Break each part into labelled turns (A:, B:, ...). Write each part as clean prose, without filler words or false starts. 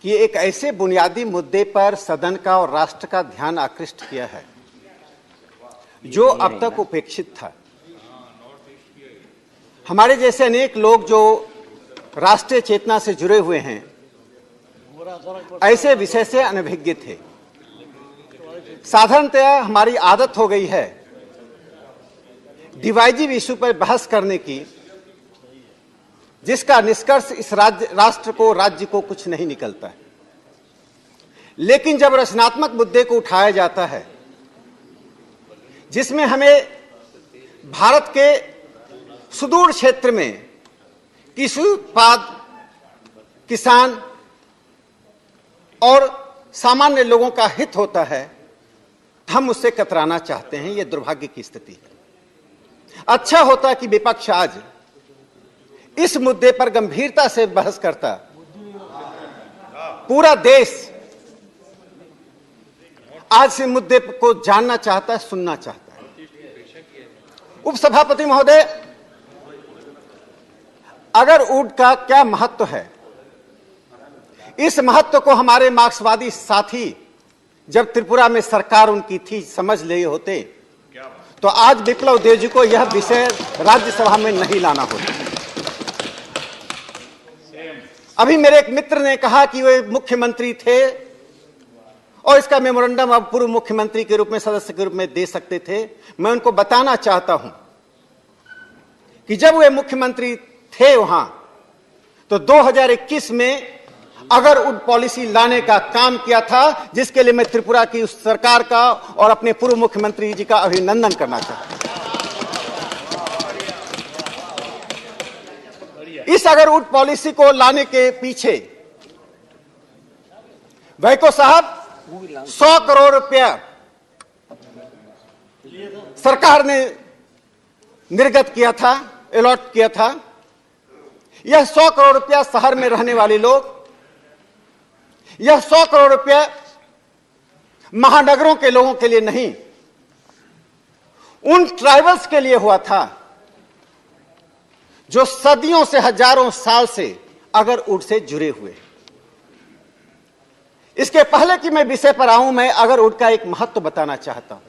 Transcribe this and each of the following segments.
A: कि एक ऐसे बुनियादी मुद्दे पर सदन का और राष्ट्र का ध्यान आकृष्ट किया है जो अब तक उपेक्षित था। हमारे जैसे अनेक लोग जो राष्ट्रीय चेतना से जुड़े हुए हैं ऐसे विषय से अनभिज्ञ थे। साधारणतः हमारी आदत हो गई है डिवाइजिव इशू पर बहस करने की, जिसका निष्कर्ष इस राज्य को कुछ नहीं निकलता है। लेकिन जब रचनात्मक मुद्दे को उठाया जाता है जिसमें हमें भारत के सुदूर क्षेत्र में कृषि उत्पाद, किसान और सामान्य लोगों का हित होता है, हम उससे कतराना चाहते हैं। यह दुर्भाग्य की स्थिति है। अच्छा होता कि विपक्ष आज इस मुद्दे पर गंभीरता से बहस करता। पूरा देश आज इस मुद्दे को जानना चाहता है, सुनना चाहता है। उपसभापति महोदय, अगर ऊंट का क्या महत्व है, इस महत्व को हमारे मार्क्सवादी साथी जब त्रिपुरा में सरकार उनकी थी समझ लिए होते तो आज विप्लव देव जी को यह विषय राज्यसभा में नहीं लाना होता। अभी मेरे एक मित्र ने कहा कि वे मुख्यमंत्री थे और इसका मेमोरेंडम अब पूर्व मुख्यमंत्री के रूप में, सदस्य के रूप में दे सकते थे। मैं उनको बताना चाहता हूं कि जब वे मुख्यमंत्री थे वहां तो 2021 में अगर उन पॉलिसी लाने का काम किया था, जिसके लिए मैं त्रिपुरा की उस सरकार का और अपने पूर्व मुख्यमंत्री जी का अभिनंदन करना चाहता हूं। इस अगर उन पॉलिसी को लाने के पीछे वैको साहब 100 करोड़ रुपया सरकार ने निर्गत किया था, अलॉट किया था। यह 100 करोड़ रुपया शहर में रहने वाले लोग, यह 100 करोड़ रुपया महानगरों के लोगों के लिए नहीं, उन ट्राइबल्स के लिए हुआ था जो सदियों से, हजारों साल से अगर उड़ से जुड़े हुए। इसके पहले कि मैं विषय पर आऊं, मैं अगर उड़ का एक महत्व बताना चाहता हूं।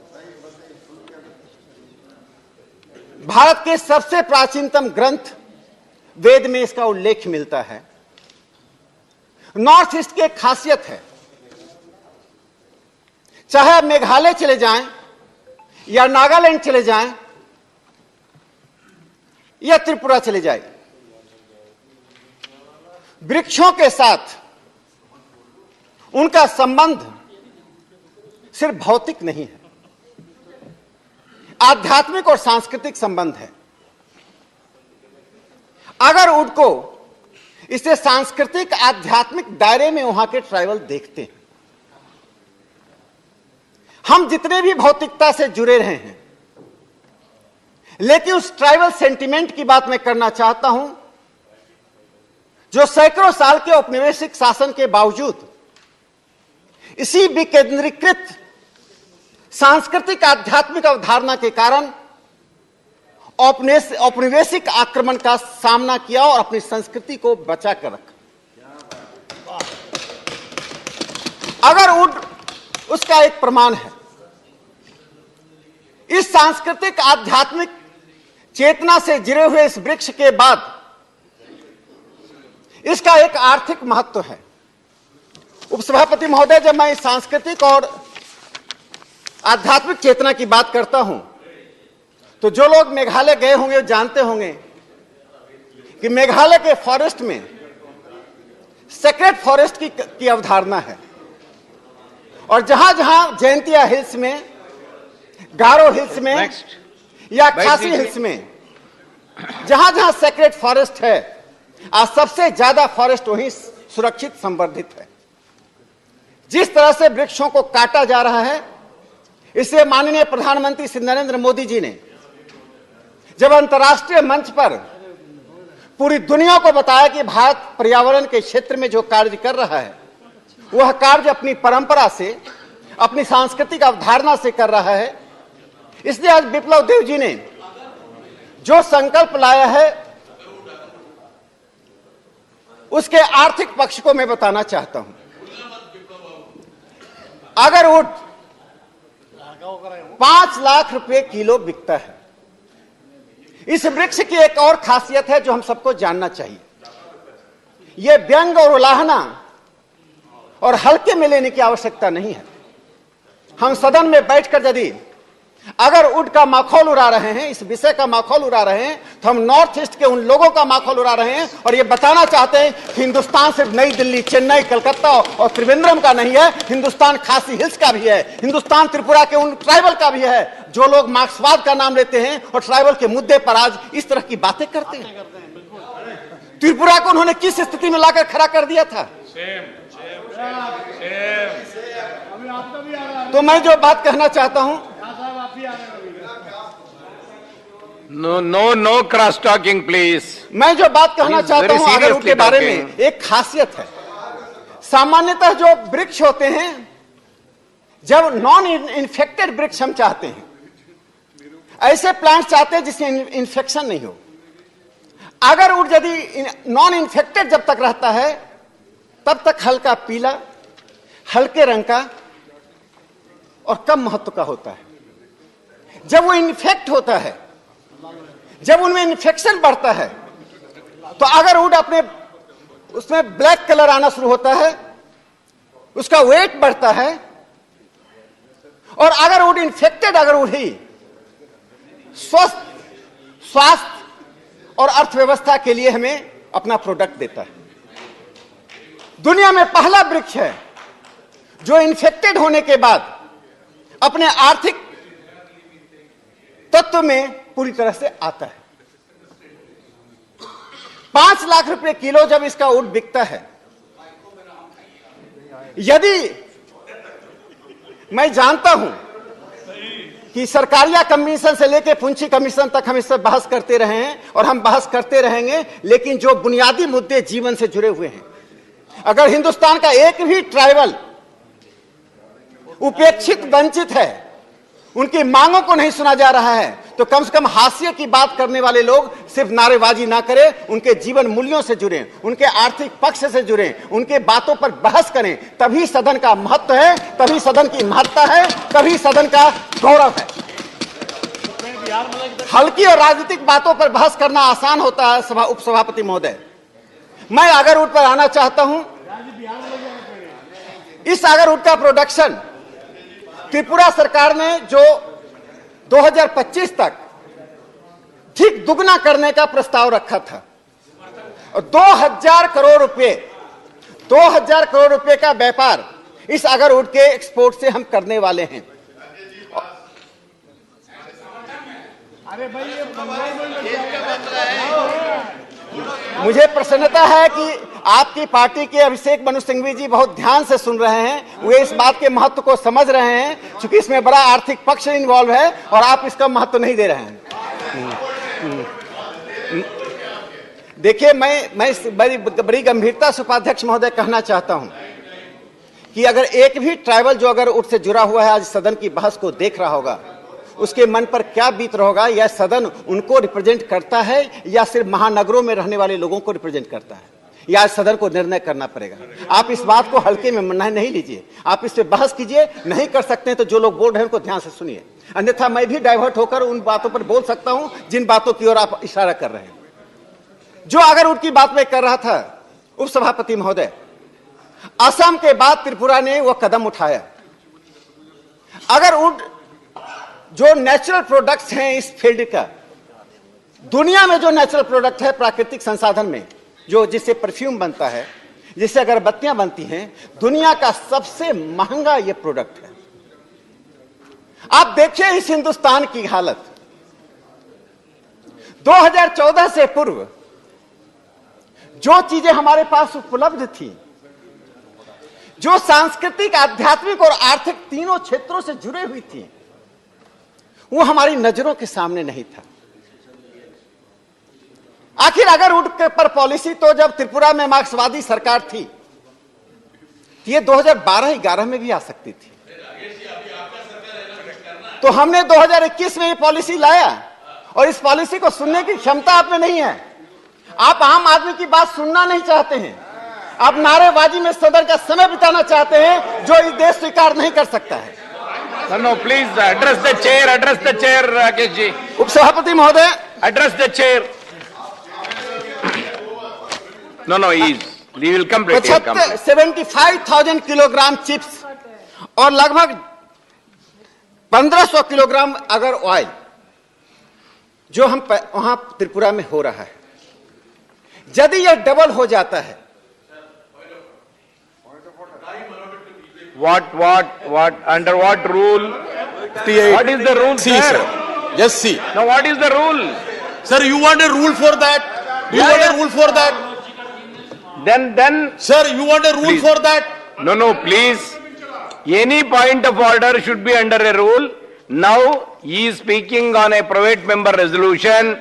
A: भारत के सबसे प्राचीनतम ग्रंथ वेद में इसका उल्लेख मिलता है। नॉर्थ ईस्ट की एक खासियत है, चाहे आप मेघालय चले जाएं या नागालैंड चले जाएं या त्रिपुरा चले जाएं, वृक्षों के साथ उनका संबंध सिर्फ भौतिक नहीं है, आध्यात्मिक और सांस्कृतिक संबंध है। अगर उनको इसे सांस्कृतिक आध्यात्मिक दायरे में वहां के ट्राइबल देखते हैं, हम जितने भी भौतिकता से जुड़े रहे हैं, लेकिन उस ट्राइबल सेंटिमेंट की बात मैं करना चाहता हूं जो सैकड़ों साल के औपनिवेशिक शासन के बावजूद इसी विकेंद्रीकृत सांस्कृतिक आध्यात्मिक अवधारणा के कारण औपनिवेशिक आक्रमण का सामना किया और अपनी संस्कृति को बचा कर रखा। अगर उसका एक प्रमाण है। इस सांस्कृतिक आध्यात्मिक चेतना से जुड़े हुए इस वृक्ष के बाद इसका एक आर्थिक महत्व है। उपसभापति महोदय, जब मैं इस सांस्कृतिक और आध्यात्मिक चेतना की बात करता हूं तो जो लोग मेघालय गए होंगे जानते होंगे कि मेघालय के फॉरेस्ट में सेक्रेट फॉरेस्ट की अवधारणा है, और जहां जहां जयंतिया हिल्स में, गारो हिल्स में या खासी हिल्स में जहां जहां सेक्रेट फॉरेस्ट है, आज सबसे ज्यादा फॉरेस्ट वहीं सुरक्षित संवर्धित है। जिस तरह से वृक्षों को काटा जा रहा है, इसे माननीय प्रधानमंत्री श्री नरेंद्र मोदी जी ने जब अंतर्राष्ट्रीय मंच पर पूरी दुनिया को बताया कि भारत पर्यावरण के क्षेत्र में जो कार्य कर रहा है वह कार्य अपनी परंपरा से, अपनी सांस्कृतिक अवधारणा से कर रहा है, इसलिए आज विप्लव देव जी ने जो संकल्प लाया है उसके आर्थिक पक्ष को मैं बताना चाहता हूं। अगर वुड 5 लाख रुपए किलो बिकता है, इस वृक्ष की एक और खासियत है जो हम सबको जानना चाहिए। यह व्यंग और उलाहना और हल्के में लेने की आवश्यकता नहीं है। हम सदन में बैठकर यदि अगर वुड का माखौल उड़ा रहे हैं, इस विषय का माखौल उड़ा रहे हैं, तो हम नॉर्थ ईस्ट के उन लोगों का माखौल उड़ा रहे हैं और ये बताना चाहते हैं कि हिंदुस्तान सिर्फ नई दिल्ली, चेन्नई, कलकत्ता और त्रिवेंद्रम का नहीं है, हिंदुस्तान खासी हिल्स का भी है, हिंदुस्तान त्रिपुरा के उन ट्राइबल का भी है जो लोग मार्क्सवाद का नाम लेते हैं और ट्राइबल के मुद्दे पर आज इस तरह की बातें करते हैं। त्रिपुरा को उन्होंने किस स्थिति में लाकर खड़ा कर दिया था। तो मैं जो बात कहना चाहता हूं,
B: नो क्रॉस टॉकिंग प्लीज।
A: मैं जो बात कहना चाहता हूं अगर उनके बारे में एक खासियत है। सामान्यतः जो वृक्ष होते हैं, जब नॉन इन्फेक्टेड वृक्ष हम चाहते हैं, ऐसे प्लांट चाहते हैं जिसमें इन्फेक्शन नहीं हो। अगर वुड यदि नॉन इन्फेक्टेड जब तक रहता है तब तक हल्का पीला, हल्के रंग का और कम महत्व का होता है। जब वो इन्फेक्ट होता है, जब उनमें इन्फेक्शन बढ़ता है, तो अगर वुड अपने उसमें ब्लैक कलर आना शुरू होता है, उसका वेट बढ़ता है। और अगर वुड इन्फेक्टेड, अगर वुड ही स्वास्थ्य और अर्थव्यवस्था के लिए हमें अपना प्रोडक्ट देता है। दुनिया में पहला वृक्ष है जो इन्फेक्टेड होने के बाद अपने आर्थिक तत्व में पूरी तरह से आता है। 5 लाख रुपए किलो जब इसका वुड बिकता है, यदि मैं जानता हूं कि सरकारिया कमीशन से लेकर पुंछी कमीशन तक हम इस पर बहस करते रहे हैं और हम बहस करते रहेंगे, लेकिन जो बुनियादी मुद्दे जीवन से जुड़े हुए हैं, अगर हिंदुस्तान का एक भी ट्राइबल उपेक्षित, वंचित है, उनकी मांगों को नहीं सुना जा रहा है, तो कम से कम हास्य की बात करने वाले लोग सिर्फ नारेबाजी ना करें, उनके जीवन मूल्यों से जुड़ें, उनके आर्थिक पक्ष से जुड़ें, उनके बातों पर बहस करें। तभी सदन का महत्व है, तभी सदन की महत्ता है, तभी सदन का गौरव है। हल्की और राजनीतिक बातों पर बहस करना आसान होता है उपसभापति महोदय। मैं अगरवुड पर आना चाहता हूं। इस अगरवुड का प्रोडक्शन त्रिपुरा सरकार ने जो 2025 तक ठीक दुगना करने का प्रस्ताव रखा था और 2000 करोड़ रुपए का व्यापार इस अगरवुड के एक्सपोर्ट से हम करने वाले हैं। अरे भाई मुझे प्रसन्नता है कि आपकी पार्टी के अभिषेक मनु सिंघवी जी बहुत ध्यान से सुन रहे हैं। वे इस बात के महत्व को समझ रहे हैं, क्योंकि इसमें बड़ा आर्थिक पक्ष इन्वॉल्व है और आप इसका महत्व नहीं दे रहे हैं। देखिए, मैं बड़ी गंभीरता से उपाध्यक्ष महोदय कहना चाहता हूं कि अगर एक भी ट्राइबल जो अगर उठ से जुड़ा हुआ है आज सदन की बहस को देख रहा होगा, उसके मन पर क्या बीत रहा होगा। यह सदन उनको रिप्रेजेंट करता है या सिर्फ महानगरों में रहने वाले लोगों को रिप्रेजेंट करता है, या सदन को निर्णय करना पड़ेगा। आप इस बात को हल्के में नहीं लीजिए, आप इस पे बहस कीजिए। नहीं कर सकते हैं तो जो लोग बोल रहे हैं उनको ध्यान से सुनिए, अन्यथा मैं भी डाइवर्ट होकर उन बातों पर बोल सकता हूं जिन बातों की ओर आप इशारा कर रहे हैं। जो अगर उनकी बात में कर रहा था उपसभापति महोदय, असम के बाद त्रिपुरा ने वह कदम उठाया। अगर उन जो नेचुरल प्रोडक्ट्स हैं इस फील्ड का, दुनिया में जो नेचुरल प्रोडक्ट है प्राकृतिक संसाधन में, जो जिससे परफ्यूम बनता है, जिससे अगरबत्तियां बनती हैं, दुनिया का सबसे महंगा यह प्रोडक्ट है। आप देखिए इस हिंदुस्तान की हालत। 2014 से पूर्व जो चीजें हमारे पास उपलब्ध थी, जो सांस्कृतिक, आध्यात्मिक और आर्थिक तीनों क्षेत्रों से जुड़े हुई थी, वो हमारी नजरों के सामने नहीं था। आखिर अगरवुड पर पॉलिसी तो जब त्रिपुरा में मार्क्सवादी सरकार थी, ये 2012-11 में भी आ सकती थी। तो हमने 2021 में ये पॉलिसी लाया और इस पॉलिसी को सुनने की क्षमता आप में नहीं है। आप आम आदमी की बात सुनना नहीं चाहते हैं। आप नारेबाजी में सदन का समय बिताना चाहते हैं, जो इस देश स्वीकार नहीं कर सकता है।
B: No, please address the chair, Rakesh ji.
A: उपसभापति महोदय,
B: Address the chair. No, we will complete.
A: 75,000 kilogram chips और लगभग 1500 किलोग्राम अगर ऑयल जो हम वहां त्रिपुरा में हो रहा है, यदि यह डबल हो जाता है,
B: What? Under what rule? What is the rule,
C: See,
B: sir?
C: Just see.
B: Now, what is the rule?
C: Sir, you want a rule for that? You
B: Yeah,
C: want
B: yeah.
C: a rule for that?
B: Then,
C: Sir, you want a rule
B: Please.
C: for that?
B: no, please. Any point of order should be under a rule. Now, he is speaking on a private member resolution.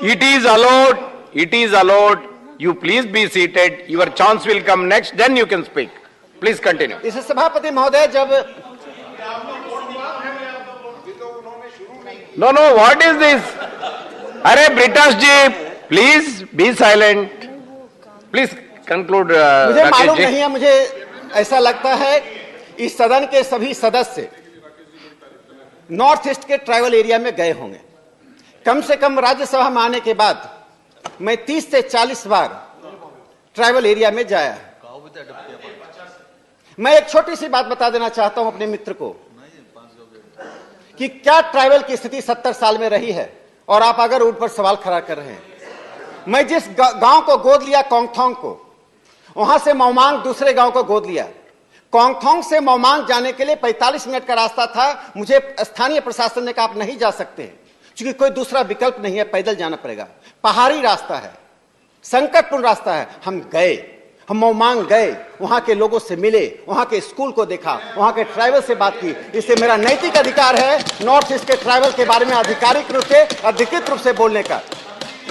B: It is allowed. You please be seated. Your chance will come next. Then you can speak. Please continue.
A: इस सभापति महोदय, जब
B: No, what is this? Arey, Britash ji, please be silent. Please conclude,
A: मुझे
B: Rakesh
A: मालूम
B: ji.
A: नहीं है, मुझे ऐसा लगता है इस सदन के सभी सदस्य नॉर्थ ईस्ट के ट्राइबल एरिया में गए होंगे। कम से कम राज्यसभा में आने के बाद मैं 30 से 40 बार ट्राइबल एरिया में जाया। मैं एक छोटी सी बात बता देना चाहता हूं अपने मित्र को कि क्या ट्राइबल की स्थिति 70 साल में रही है, और आप अगर उन पर सवाल खड़ा कर रहे हैं। मैं जिस गांव को गोद लिया, कोंगथोंग को, वहां से मौमांग दूसरे गांव को गोद लिया। कोंगथोंग से मौमांग जाने के लिए 45 मिनट का रास्ता था। मुझे स्थानीय प्रशासन ने कहा आप नहीं जा सकते, क्योंकि कोई दूसरा विकल्प नहीं है, पैदल जाना पड़ेगा। पहाड़ी रास्ता है, संकटपूर्ण रास्ता है। हम गए, हम मौमांग गए, वहां के लोगों से मिले, वहां के स्कूल को देखा, वहां के ट्राइबल से बात की। इससे मेरा नैतिक अधिकार है नॉर्थ ईस्ट के ट्राइबल के बारे में आधिकारिक रूप से, अधिकृत रूप से बोलने का।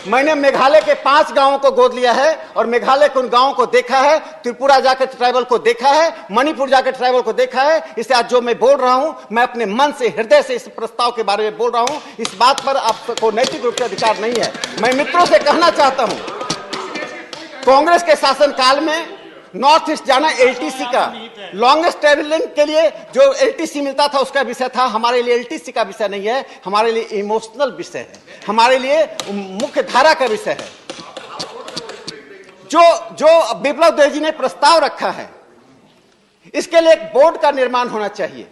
A: मैंने मेघालय के 5 गांवों को गोद लिया है और मेघालय के उन गांवों को देखा है, त्रिपुरा जाकर ट्राइबल को देखा है, मणिपुर जाकर ट्राइबल को देखा है। इससे आज जो मैं बोल रहा हूं, मैं अपने मन से, हृदय से इस प्रस्ताव के बारे में बोल रहा हूं। इस बात पर आपको नैतिक रूप से अधिकार नहीं है। मैं मित्रों से कहना चाहता हूं, कांग्रेस के शासनकाल में नॉर्थ ईस्ट जाना एलटीसी का लॉन्गेस्ट ट्रेवलिंग के लिए जो एलटीसी मिलता था उसका विषय था। हमारे लिए एलटीसी का विषय नहीं है, हमारे लिए इमोशनल विषय है, हमारे लिए मुख्य धारा का विषय है। जो बिप्लब देव जी ने प्रस्ताव रखा है, इसके लिए एक बोर्ड का निर्माण होना चाहिए।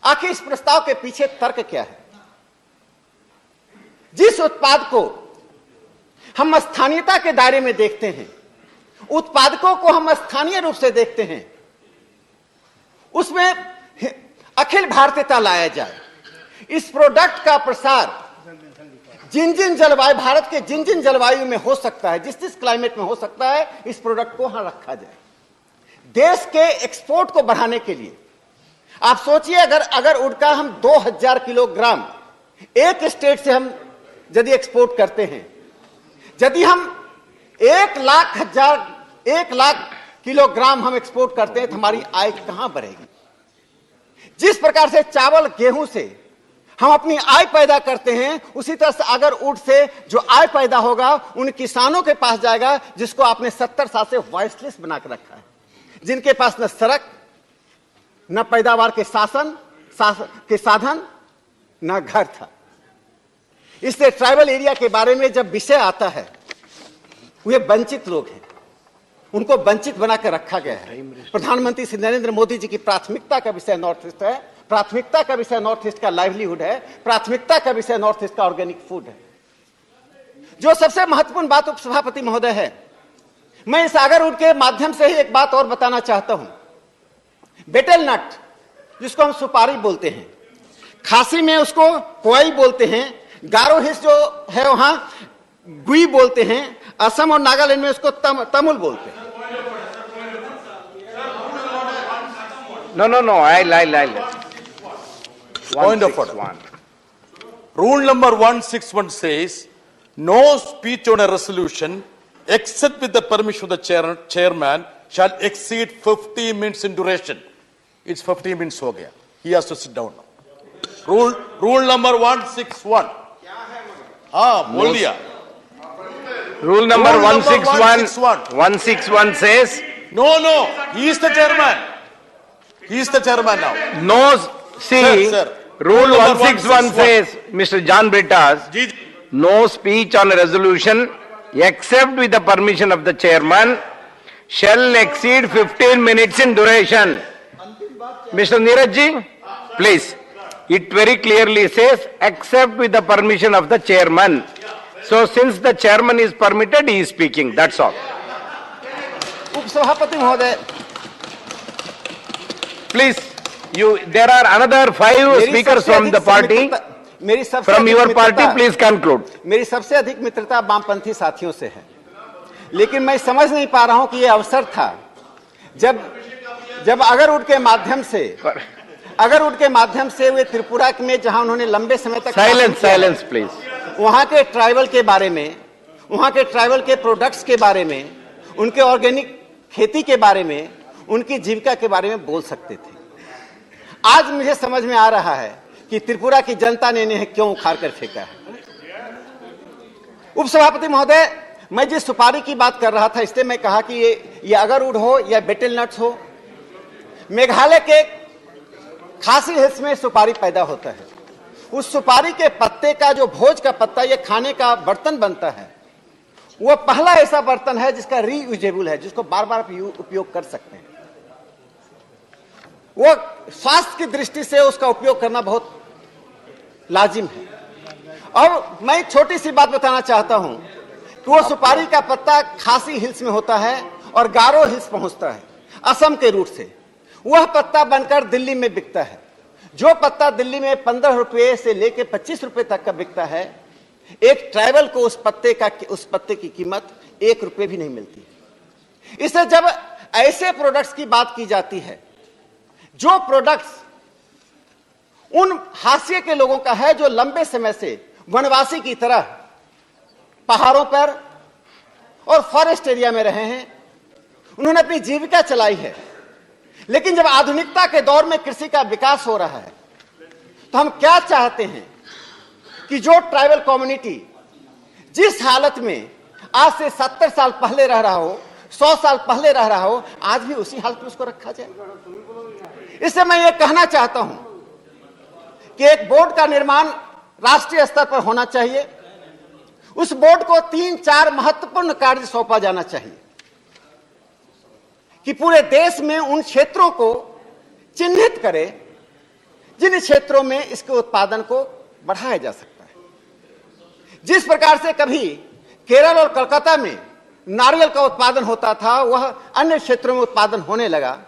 A: आखिर इस प्रस्ताव के पीछे तर्क क्या है? जिस उत्पाद को हम स्थानीयता के दायरे में देखते हैं, उत्पादकों को हम स्थानीय रूप से देखते हैं, उसमें अखिल भारतीयता लाया जाए। इस प्रोडक्ट का प्रसार जिन जिन जलवायु, भारत के जिन जिन जलवायु में हो सकता है, जिस जिस क्लाइमेट में हो सकता है, इस प्रोडक्ट को वहां रखा जाए। देश के एक्सपोर्ट को बढ़ाने के लिए आप सोचिए, अगर वुड का हम 2000 किलोग्राम एक स्टेट से हम यदि एक्सपोर्ट करते हैं, यदि हम 1 लाख किलोग्राम हम एक्सपोर्ट करते हैं, तो हमारी आय कहां बढ़ेगी? जिस प्रकार से चावल गेहूं से हम अपनी आय पैदा करते हैं, उसी तरह से अगर ऊंट से जो आय पैदा होगा उन किसानों के पास जाएगा जिसको आपने 70 साल से वॉइस लिस्ट बना कर रखा है, जिनके पास न सड़क, न पैदावार के साधन, न घर था। इसलिए ट्राइबल एरिया के बारे में जब विषय आता है, वे वंचित लोग हैं, उनको वंचित बनाकर रखा गया है। प्रधानमंत्री श्री नरेंद्र मोदी जी की प्राथमिकता का विषय नॉर्थ ईस्ट है, प्राथमिकता का विषय नॉर्थ ईस्ट का लाइवलीहुड है, प्राथमिकता का विषय नॉर्थ ईस्ट का ऑर्गेनिक फूड है। जो सबसे महत्वपूर्ण बात उपसभापति महोदय है, मैं इस सागर उड के माध्यम से ही एक बात और बताना चाहता हूं। बेटल नट, जिसको हम सुपारी बोलते हैं, खासी में उसको कोई बोलते हैं, गारो हिल्स जो है वहां गुई बोलते हैं, असम और नागालैंड में उसको तमुल बोलते हैं।
B: No, I.
C: Point of order. Rule number 161 says, no speech on a resolution except with the permission of the chairman shall exceed 50 minutes in duration. It's 50 minutes ho gaya. He has to sit down now. Rule number 161. हाँ बोल दिया।
B: Rule number
C: Rule number
B: 161. 161 says,
C: No, he is the chairman. He is the chairman now.
B: no, see,
C: Sir.
B: Rule
C: Rule number
B: 161 says, Mr. John Brittas, no speech on a resolution except with the permission of the chairman shall exceed 15 minutes in duration. Mr. Neeraj ji, please. It very clearly says, except with the permission of the chairman. So since the chairman is permitted, he is speaking, that's all.
A: उपसभापति महोदय,
B: Please, there are another 5 speakers from the party.
A: मेरी सबसे
B: From
A: अधिक
B: your party,
A: मित्रता-
B: please conclude.
A: मेरी सबसे अधिक मित्रता वामपंथी साथियों से है, लेकिन मैं समझ नहीं पा रहा हूं कि यह अवसर था जब अगरवुड के माध्यम से वे त्रिपुरा में जहां उन्होंने लंबे समय तक
B: Silence, please.
A: वहां के ट्राइबल के बारे में, वहां के ट्राइबल के प्रोडक्ट्स के बारे में, उनके ऑर्गेनिक खेती के बारे में, उनकी जीविका के बारे में बोल सकते थे। आज मुझे समझ में आ रहा है कि त्रिपुरा की जनता ने इन्हें क्यों उखाड़ कर फेंका है। उपसभापति महोदय, मैं जिस सुपारी की बात कर रहा था, इसलिए मैं कहा कि ये अगरवुड हो या बेटेल नट्स हो, मेघालय के खासी हिल्स में सुपारी पैदा होता है। उस सुपारी के पत्ते का जो भोज का पत्ता, ये खाने का बर्तन बनता है, वह पहला ऐसा बर्तन है जिसका रीयूजेबल है, जिसको बार बार उपयोग कर सकते हैं। वो स्वास्थ्य की दृष्टि से उसका उपयोग करना बहुत लाजिम है। और मैं एक छोटी सी बात बताना चाहता हूं कि वो सुपारी का पत्ता खासी हिल्स में होता है और गारो हिल्स पहुंचता है असम के रूट से। वह पत्ता बनकर दिल्ली में बिकता है। जो पत्ता दिल्ली में 15 रुपए से लेकर 25 रुपए तक का बिकता है, एक ट्राइबल को उस पत्ते की कीमत 1 रुपए भी नहीं मिलती। इससे जब ऐसे प्रोडक्ट्स की बात की जाती है, जो प्रोडक्ट्स उन हाशिए के लोगों का है जो लंबे समय से वनवासी की तरह पहाड़ों पर और फॉरेस्ट एरिया में रहे हैं, उन्होंने अपनी जीविका चलाई है, लेकिन जब आधुनिकता के दौर में कृषि का विकास हो रहा है, तो हम क्या चाहते हैं कि जो ट्राइबल कम्युनिटी जिस हालत में आज से 70 साल पहले रह रहा हो, 100 साल पहले रह रहा हो, आज भी उसी हालत में उसको रखा जाए। इससे मैं ये कहना चाहता हूं कि एक बोर्ड का निर्माण राष्ट्रीय स्तर पर होना चाहिए। उस बोर्ड को 3-4 महत्वपूर्ण कार्य सौंपा जाना चाहिए कि पूरे देश में उन क्षेत्रों को चिन्हित करे जिन क्षेत्रों में इसके उत्पादन को बढ़ाया जा सकता है। जिस प्रकार से कभी केरल और कलकत्ता में नारियल का उत्पादन होता था, वह अन्य क्षेत्रों में उत्पादन होने लगा।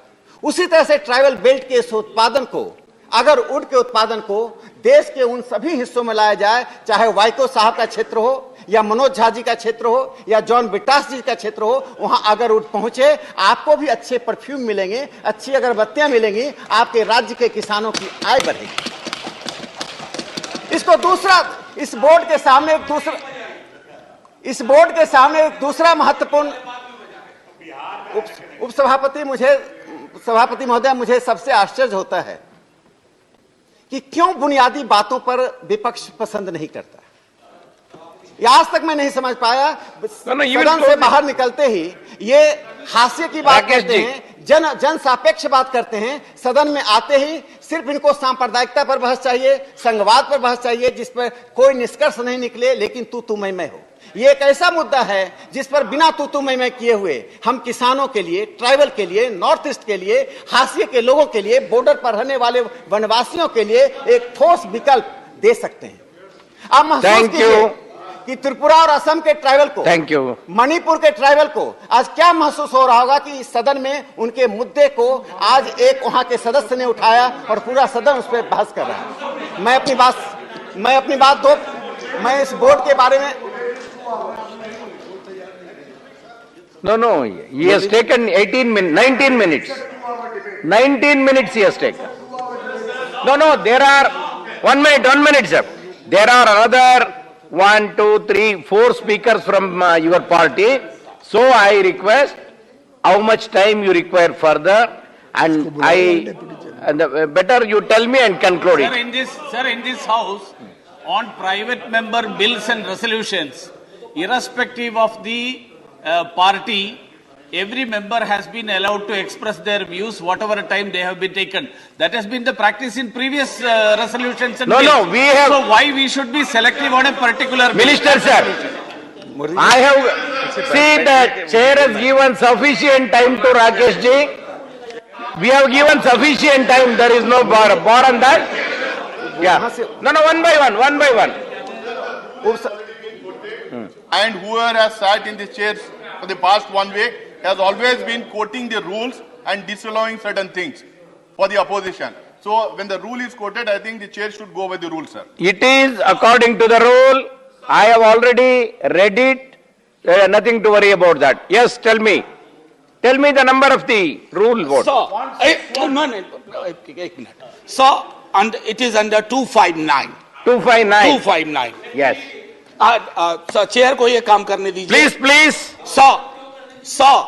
A: उसी तरह से ट्राइबल बेल्ट के इस उत्पादन को, अगर वुड के उत्पादन को देश के उन सभी हिस्सों में लाया जाए, चाहे वाइको साहब का क्षेत्र हो या मनोज झा जी का क्षेत्र हो या जॉन बिटास जी का क्षेत्र हो, वहां अगर वुड पहुंचे, आपको भी अच्छे परफ्यूम मिलेंगे, अच्छी अगरबत्तियां मिलेंगी, आपके राज्य के किसानों की आय बढ़ेगी। इसको दूसरा, इस बोर्ड के सामने एक दूसरा महत्वपूर्ण सभापति महोदय, मुझे सबसे आश्चर्य होता है कि क्यों बुनियादी बातों पर विपक्ष पसंद नहीं करता। ये आज तक मैं नहीं समझ पाया। सदन से बाहर निकलते ही ये हास्य की बात करते हैं, जन सापेक्ष बात करते हैं। सदन में आते ही सिर्फ इनको सांप्रदायिकता पर बहस चाहिए, संघवाद पर बहस चाहिए, जिस पर कोई निष्कर्ष नहीं निकले, लेकिन तू मैं हो। ये एक ऐसा मुद्दा है जिस पर बिना तू मैं किए हुए हम किसानों के लिए, ट्राइबल के लिए, नॉर्थ ईस्ट के लिए, हाशिए के लोगों के लिए, बॉर्डर पर रहने वाले वनवासियों के लिए एक ठोस विकल्प दे सकते हैं। आप महसूस कीजिए कि त्रिपुरा और असम के ट्राइबल को, मणिपुर के ट्राइबल को आज क्या महसूस हो रहा होगा कि इस सदन में उनके मुद्दे को आज एक वहां के सदस्य ने उठाया और पूरा सदन उस पर बहस कर रहा है। मैं इस बोर्ड के बारे में
B: No, he has taken 19 minutes. 19 minutes he has taken. No, there are, 1 minute, sir. There are another 1, 2, 3, 4 speakers from your party. So I request, how much time you require further, and better you tell me and conclude it.
D: Sir, in this house, on private member bills and resolutions, irrespective of the party, every member has been allowed to express their views whatever time they have been taken. That has been the practice in previous resolutions and
B: No,
D: bills.
B: no, we have-
D: So why we should be selective on a particular bill?
B: Minister, sir. I have, see, the chair has given sufficient time to Rakesh ji. We have given sufficient time, there is no bar on that. Yeah. No, one by one.
E: And whoever has sat in the chairs for the past 1 week has always been quoting the rules and disallowing certain things for the opposition. So when the rule is quoted, I think the chair should go by the rule, sir.
B: It is according to the rule. I have already read it. There is nothing to worry about that. Yes, tell me. Tell me the number of the rule vote.
F: So, and it is under 259.
B: 259.
F: 259.
B: Yes.
F: Sir chair को ये काम करने दीजिए.
B: Please.
F: Sir.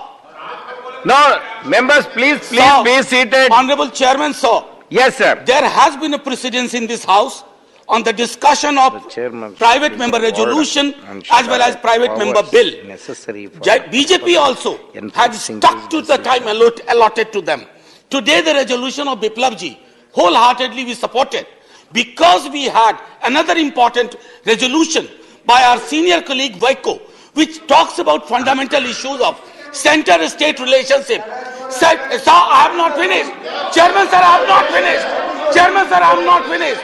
B: No, members, please
F: Sir.
B: be seated.
F: Honorable Chairman, sir.
B: Yes, sir.
F: There has been a precedence in this House on the discussion of
B: chairman
F: private member resolution
B: and
F: as well as private member bill.
B: Necessary for
F: BJP also had stuck to the time allotted to them. Today the resolution of Biplabji wholeheartedly we supported because we had another important resolution by our senior colleague Vaiko, which talks about fundamental issues of center-state relationship. Sir, I have not finished. Chairman, sir, I have not finished. Chairman, sir, I have not finished.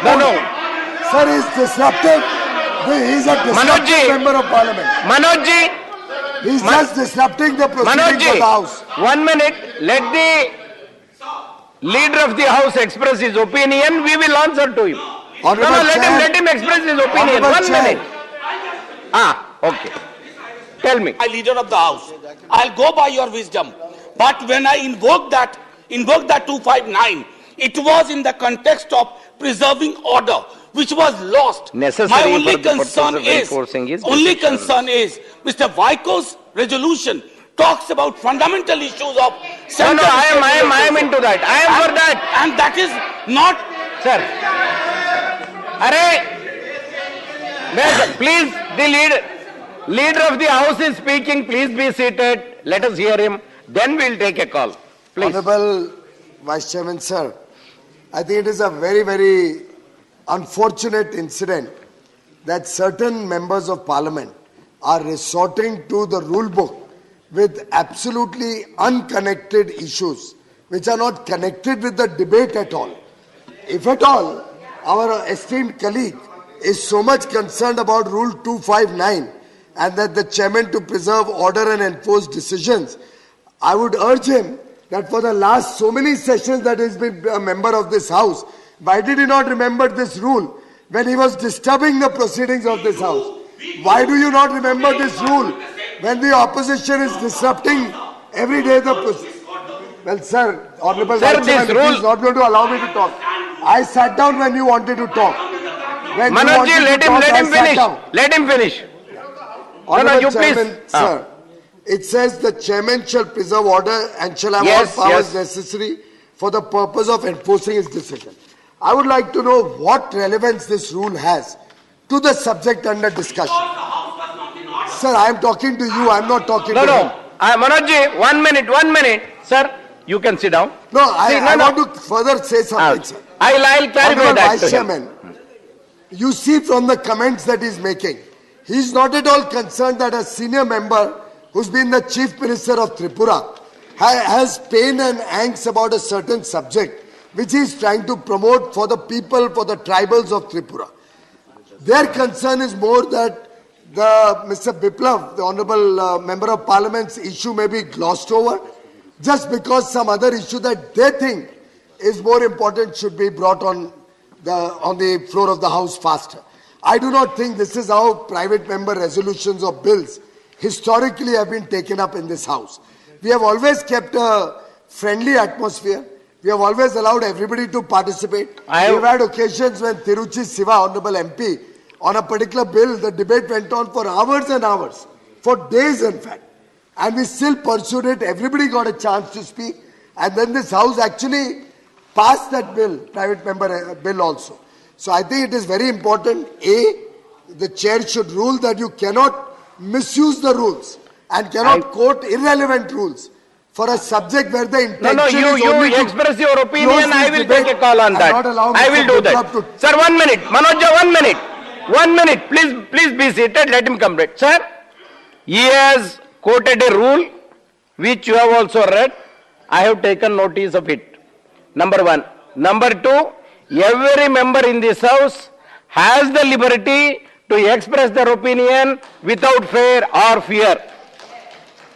B: No.
G: Sir, he's disrupting. He's a
B: Manoj ji.
G: disruptive member of parliament.
B: Manoj ji,
G: He's just disrupting the proceedings
B: Manoj
G: of
B: ji,
G: the House.
B: 1 minute. Let the leader of the house express his opinion. We will answer to him.
G: Honorable
B: Let him express his opinion.
G: Honorable
B: 1
G: Chair.
B: minute. Okay. Tell me.
F: Leader of the House, I'll go by your wisdom. But when I invoked that 259, it was in the context of preserving order, which was lost.
B: Necessary
F: My only
B: for the purpose
F: concern
B: of enforcing his
F: is, Mr. Vaiko's resolution talks about fundamental issues of
B: No,
F: center.
B: I am into that. I am for that.
F: And that is not.
B: Sir. Please, the leader of the house is speaking. Please be seated. Let us hear him. Then we'll take a call. Please.
G: Honorable Vice Chairman, sir, I think it is a very, very unfortunate incident that certain members of parliament are resorting to the rule book with absolutely unconnected issues which are not connected with the debate at all. If at all, our esteemed colleague is so much concerned about Rule 259 and that the chairman to preserve order and enforce decisions, I would urge him that for the last so many sessions that he's been a member of this House, why did he not remember this rule when he was disturbing the proceedings of this House? Why do you not remember this rule when the opposition is disrupting every day the proceedings? Well, sir, Honorable
B: Sir,
G: Vice Chairman,
B: this rule-
G: he is not going to allow me to talk. I sat down when you wanted to talk. When you
B: Manoj ji,
G: wanted
B: let
G: to
B: him
G: talk, I sat
B: finish.
G: down.
B: Let him finish.
G: Honorable
B: you please.
G: Chairman, sir, it says the chairman shall preserve order and shall have
B: Yes,
G: all powers
B: yes.
G: necessary for the purpose of enforcing his decision. I would like to know what relevance this rule has to the subject under discussion. Sir, I am talking to you, I am not talking to him.
B: Manoj ji, 1 minute. Sir, you can sit down.
G: No, I
B: See,
G: want to further say something, sir.
B: I'll clarify
G: Honorable
B: that
G: Vice
B: to him.
G: Chairman, you see from the comments that he's making, he's not at all concerned that a senior member who's been the Chief Minister of Tripura has pain and angst about a certain subject which he's trying to promote for the people, for the tribals of Tripura. Their concern is more that Mr. Biplav, the Honorable Member of Parliament's issue may be glossed over just because some other issue that they think is more important should be brought on the floor of the House faster. I do not think this is how private member resolutions or bills historically have been taken up in this House. We have always kept a friendly atmosphere. We have always allowed everybody to participate. We have had occasions when Tiruchi Siva, Honorable MP, on a particular bill, the debate went on for hours and hours, for days in fact. And we still pursued it. Everybody got a chance to speak. And then this House actually passed that bill, private member bill also. So I think it is very important, A, the chair should rule that you cannot misuse the rules and cannot quote irrelevant rules for a subject where the intention
B: No,
G: is only
B: you
G: to
B: express your opinion,
G: close
B: I
G: this
B: will
G: debate
B: take a call on
G: and
B: that.
G: not allow
B: I will
G: Mr.
B: do that.
G: Biplab to-
B: Sir, 1 minute. Manoj, 1 minute. 1 minute. Please be seated. Let him complete. Sir, he has quoted a rule which you have also read. I have taken notice of it. Number 1. Number 2, every member in this house has the liberty to express their opinion without fear or fear.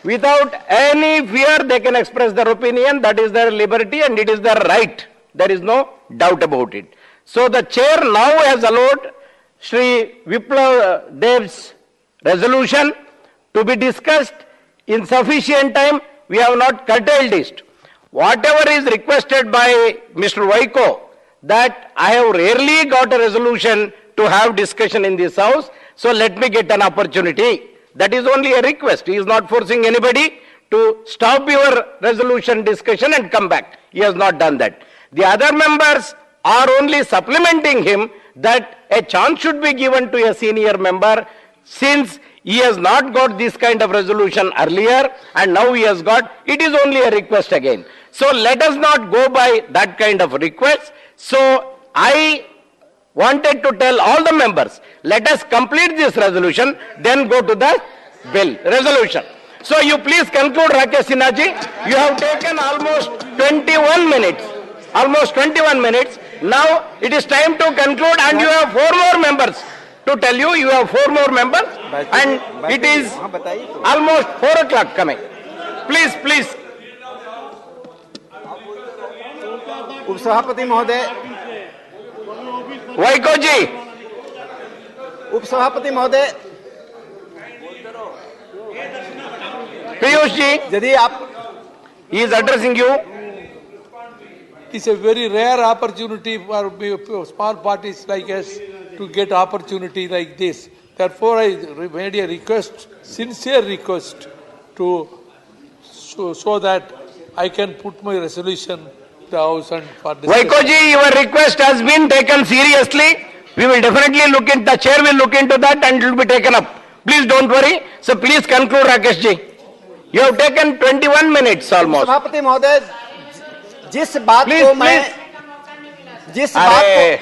B: Without any fear, they can express their opinion. That is their liberty and it is their right. There is no doubt about it. So the chair now has allowed Shri Biplab Dev's resolution to be discussed in sufficient time. We have not curtailed it. Whatever is requested by Mr. Vaiko, that I have rarely got a resolution to have discussion in this house. So let me get an opportunity. That is only a request. He is not forcing anybody to stop your resolution discussion and come back. He has not done that. The other members are only supplementing him that a chance should be given to a senior member since he has not got this kind of resolution earlier and now he has got, it is only a request again. So let us not go by that kind of request. So I wanted to tell all the members, let us complete this resolution, then go to the bill, resolution. So you please conclude, Rakesh Sinha ji. You have taken almost 21 minutes. Almost 21 minutes. Now it is time to conclude and you have 4 more members. To tell you, you have 4 more members and it is almost 4 o'clock coming. Please, please.
A: उपसभापति महोदय,
B: Vaiko ji.
A: उपसभापति महोदय,
B: Piyush ji,
A: यदि आप
B: he is addressing you.
H: It's a very rare opportunity for small parties like us to get opportunity like this. Therefore, I made a request, sincere request, to so that I can put my resolution to the House and for discussion.
B: Vaiko ji, your request has been taken seriously. We will definitely look into, the chair will look into that and it will be taken up. Please don't worry. So please conclude, Rakesh ji. You have taken 21 minutes almost.
A: सभापति महोदय, जिस बात
B: Please,
A: को मैं
B: please.
A: जिस
B: अरे,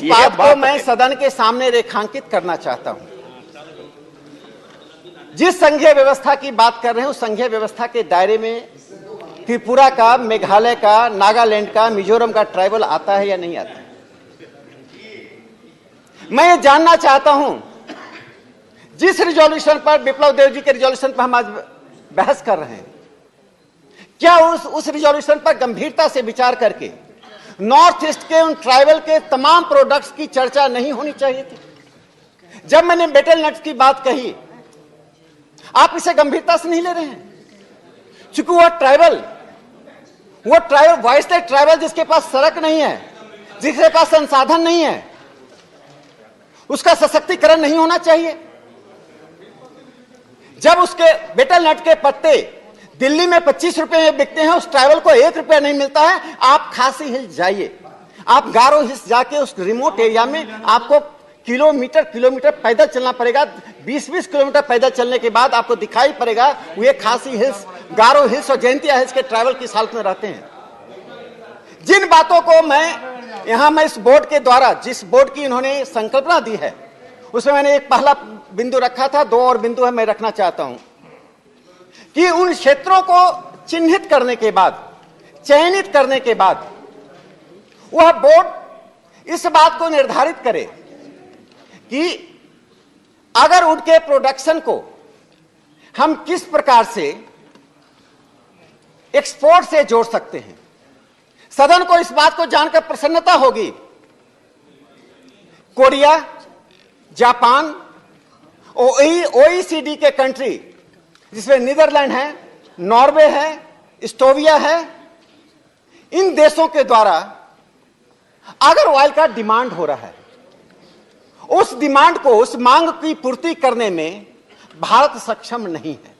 A: बात को मैं सदन के सामने रेखांकित करना चाहता हूं, जिस संघीय व्यवस्था की बात कर रहे हैं उस संघीय व्यवस्था के दायरे में त्रिपुरा का, मेघालय का, नागालैंड का, मिजोरम का ट्राइबल आता है या नहीं आता? मैं ये जानना चाहता हूं, जिस रिजोल्यूशन पर, बिप्लब देव जी के रिजोल्यूशन पर हम आज बहस कर रहे हैं, क्या उस रिजोल्यूशन पर गंभीरता से विचार करके नॉर्थ ईस्ट के उन ट्राइबल के तमाम प्रोडक्ट्स की चर्चा नहीं होनी चाहिए थी? जब मैंने बेटल नट्स की बात कही, आप इसे गंभीरता से नहीं ले रहे हैं, क्योंकि वो ट्राइबल वॉइस ट्राइबल जिसके पास सड़क नहीं है, जिसके पास संसाधन नहीं है, उसका सशक्तिकरण नहीं होना चाहिए। जब उसके बेटल नट के पत्ते दिल्ली में 25 रुपए में बिकते हैं, उस ट्राइबल को 1 रुपया नहीं मिलता है। आप खासी हिल्स जाइए, आप गारो हिल्स जाके उस रिमोट एरिया में आपको किलोमीटर पैदल चलना पड़ेगा। 20-20 किलोमीटर पैदल चलने के बाद आपको दिखाई पड़ेगा वो खासी हिल्स, गारो हिल्स और जयंतिया हिल्स के ट्राइबल किस हालत में रहते हैं। जिन बातों को मैं इस बोर्ड के द्वारा, जिस बोर्ड की इन्होंने संकल्पना दी है, उसमें मैंने एक पहला बिंदु रखा था, 2 और बिंदु है मैं रखना चाहता हूं कि उन क्षेत्रों को चिन्हित करने के बाद, चयनित करने के बाद, वह बोर्ड इस बात को निर्धारित करे कि अगर उनके प्रोडक्शन को हम किस प्रकार से एक्सपोर्ट से जोड़ सकते हैं। सदन को इस बात को जानकर प्रसन्नता होगी, कोरिया, जापान, ओईसीडी के कंट्री जिसमें नीदरलैंड है, नॉर्वे है, एस्टोनिया है, इन देशों के द्वारा अगर ऑयल का डिमांड हो रहा है, उस डिमांड को, उस मांग की पूर्ति करने में भारत सक्षम नहीं है,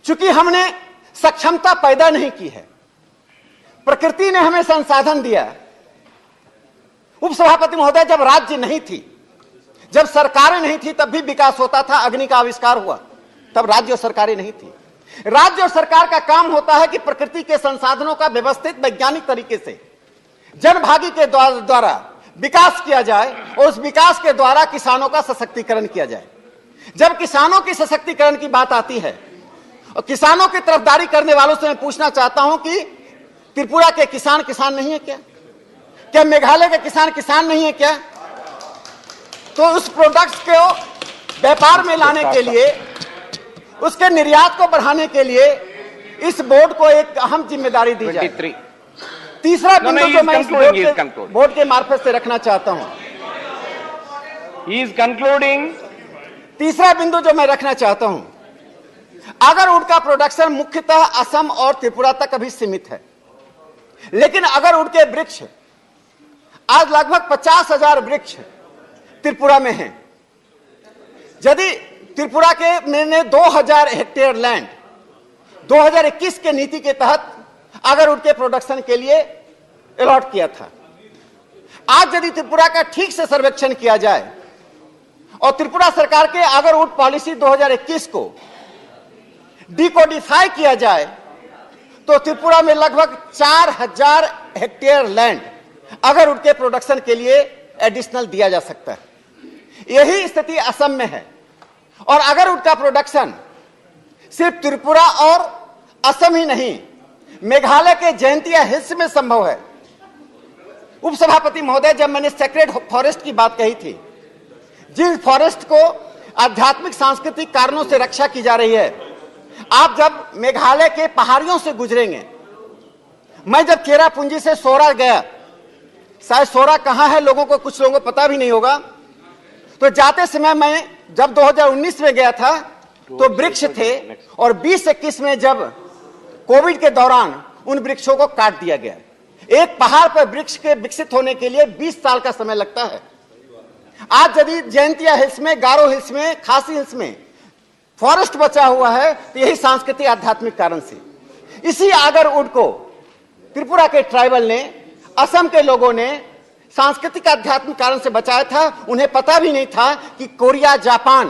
A: क्योंकि हमने सक्षमता पैदा नहीं की है। प्रकृति ने हमें संसाधन दिया। उपसभापति महोदय, जब राज्य नहीं थी, जब सरकारें नहीं थी तब भी विकास होता था, अग्नि का आविष्कार हुआ, तब राज्य और सरकारें नहीं थी। राज्य और सरकार का काम होता है कि प्रकृति के संसाधनों का व्यवस्थित वैज्ञानिक तरीके से जनभागी के द्वारा विकास किया जाए और उस विकास के द्वारा किसानों का सशक्तिकरण किया जाए। जब किसानों की सशक्तिकरण की बात आती है और किसानों की तरफदारी करने वालों से मैं पूछना चाहता हूं कि त्रिपुरा के किसान किसान नहीं है क्या? क्या मेघालय के किसान किसान नहीं है क्या? तो उस प्रोडक्ट्स को व्यापार में लाने के लिए, उसके निर्यात को बढ़ाने के लिए इस बोर्ड को एक अहम जिम्मेदारी दी जाए।
B: 23.
A: तीसरा बिंदु जो मैं इस
B: concluding.
A: बोर्ड के मार्फत से रखना चाहता हूं,
B: He is concluding.
A: तीसरा बिंदु जो मैं रखना चाहता हूं, अगर उड का प्रोडक्शन मुख्यतः असम और त्रिपुरा तक अभी सीमित है, लेकिन अगर उड के वृक्ष आज लगभग 50,000 वृक्ष त्रिपुरा में हैं, यदि त्रिपुरा के मैंने 2000 हेक्टेयर लैंड 2021 के नीति के तहत अगर उड के प्रोडक्शन के लिए अलॉट किया था, आज यदि त्रिपुरा का ठीक से सर्वेक्षण किया जाए और त्रिपुरा सरकार के अगर उड पॉलिसी 2021 को डिकोडिफाई किया जाए तो त्रिपुरा में लगभग 4000 हेक्टेयर लैंड अगर उड के प्रोडक्शन के लिए एडिशनल दिया जा सकता है। यही स्थिति असम में है। और अगर उड का प्रोडक्शन सिर्फ त्रिपुरा और असम ही नहीं, मेघालय के जयंतिया हिल्स में संभव है। उपसभापति महोदय, जब मैंने सेक्रेड फॉरेस्ट की बात कही थी, जिस फॉरेस्ट को आध्यात्मिक सांस्कृतिक कारणों से रक्षा की जा रही है, आप जब मेघालय के पहाड़ियों से गुजरेंगे, मैं जब चेरापूंजी से सोरा गया, शायद सोरा कहां है लोगों को, कुछ लोगों को पता भी नहीं होगा, तो जाते समय मैं जब 2019 में गया था तो वृक्ष थे और 2021 में जब कोविड के दौरान उन वृक्षों को काट दिया गया। एक पहाड़ पर वृक्ष के विकसित होने के लिए 20 साल का समय लगता है। आज यदि जयंतिया हिल्स में, गारो हिल्स में, खासी हिल्स में फॉरेस्ट बचा हुआ है तो यही सांस्कृतिक आध्यात्मिक कारण से। इसी आगर उड को त्रिपुरा के ट्राइबल ने, असम के लोगों ने सांस्कृतिक आध्यात्मिक कारण से बचाया था। उन्हें पता भी नहीं था कि कोरिया, जापान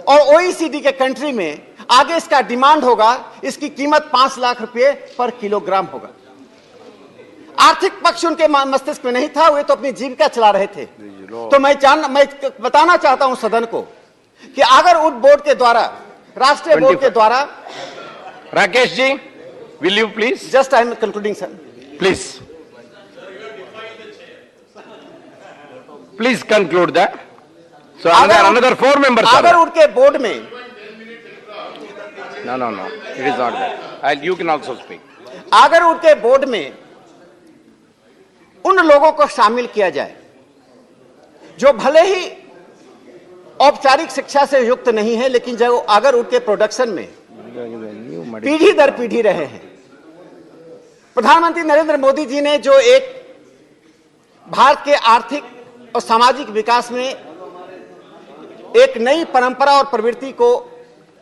A: और ओईसीडी के कंट्री में आगे इसका डिमांड होगा, इसकी कीमत 5 लाख रुपए पर किलोग्राम होगा। आर्थिक पक्ष उनके मस्तिष्क में नहीं था, वे तो अपनी जीविका चला रहे थे। तो मैं बताना चाहता हूं सदन को कि अगर उड बोर्ड के द्वारा, राष्ट्रीय बोर्ड के द्वारा,
B: Rakesh ji, will you please?
A: Just I am concluding sir,
B: please conclude that. So another 4 members are
A: अगर उड के बोर्ड में,
B: no, it is not that. You can also speak.
A: अगर उड के बोर्ड में उन लोगों को शामिल किया जाए जो भले ही औपचारिक शिक्षा से युक्त नहीं है, लेकिन जो अगर उनके प्रोडक्शन में पीढ़ी दर पीढ़ी रहे हैं। प्रधानमंत्री नरेंद्र मोदी जी ने जो एक भारत के आर्थिक और सामाजिक विकास में एक नई परंपरा और प्रवृत्ति को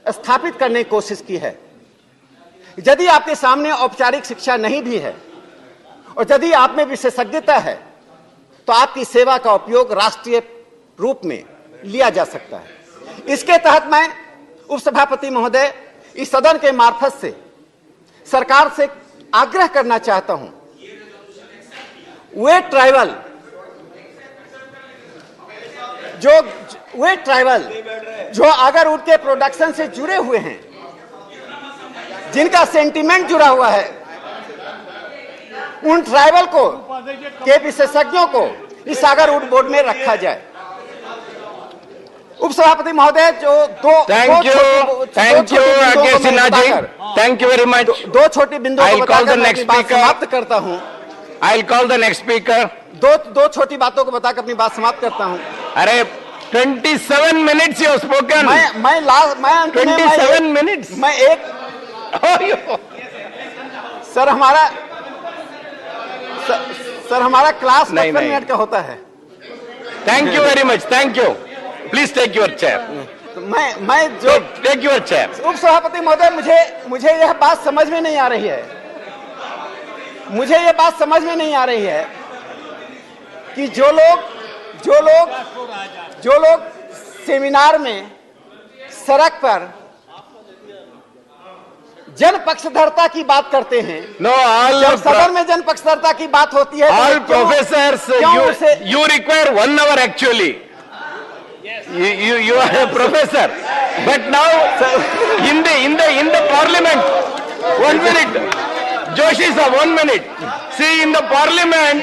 A: स्थापित करने की कोशिश की है, यदि आपके सामने औपचारिक शिक्षा नहीं भी है और यदि आप में विशेषज्ञता है तो आपकी सेवा का उपयोग राष्ट्रीय रूप में लिया जा सकता है। इसके तहत मैं उपसभापति महोदय, इस सदन के मार्फत से सरकार से आग्रह करना चाहता हूं, वे ट्राइबल जो अगर उनके प्रोडक्शन से जुड़े हुए हैं, जिनका सेंटिमेंट जुड़ा हुआ है, उन ट्राइबल को के विशेषज्ञों को इस सागर उड बोर्ड में रखा जाए। उपसभापति महोदय, जो
B: thank you Rakesh Sinha ji, thank you very much.
A: दो छोटी बिंदुओं को बताकर मैं अपनी बात समाप्त करता हूं।
B: I call the next speaker.
A: दो छोटी बातों को बताकर अपनी बात समाप्त करता हूं।
B: अरे 27 मिनट्स यू स्पोकन।
A: मैं
B: 27 मिनट्स।
A: मैं एक सर हमारा क्लास 55 मिनट का होता है।
B: Thank you very much, thank you. Please take your chair.
A: मैं जो
B: टेक योर चेयर।
A: उप सभापति महोदय, मुझे यह बात समझ में नहीं आ रही है, मुझे यह बात समझ में नहीं आ रही है कि जो लोग जो लोग सेमिनार में, सड़क पर जन पक्षधरता की बात करते हैं,
B: No, all
A: जब सदन में जन पक्षधरता की बात होती है,
B: all
A: तो क्यों-
B: professors,
A: क्यों उसे-
B: you require 1 hour actually. You are a professor, but now in the parliament, 1 minute, Joshi sir, 1 minute. See, in the parliament,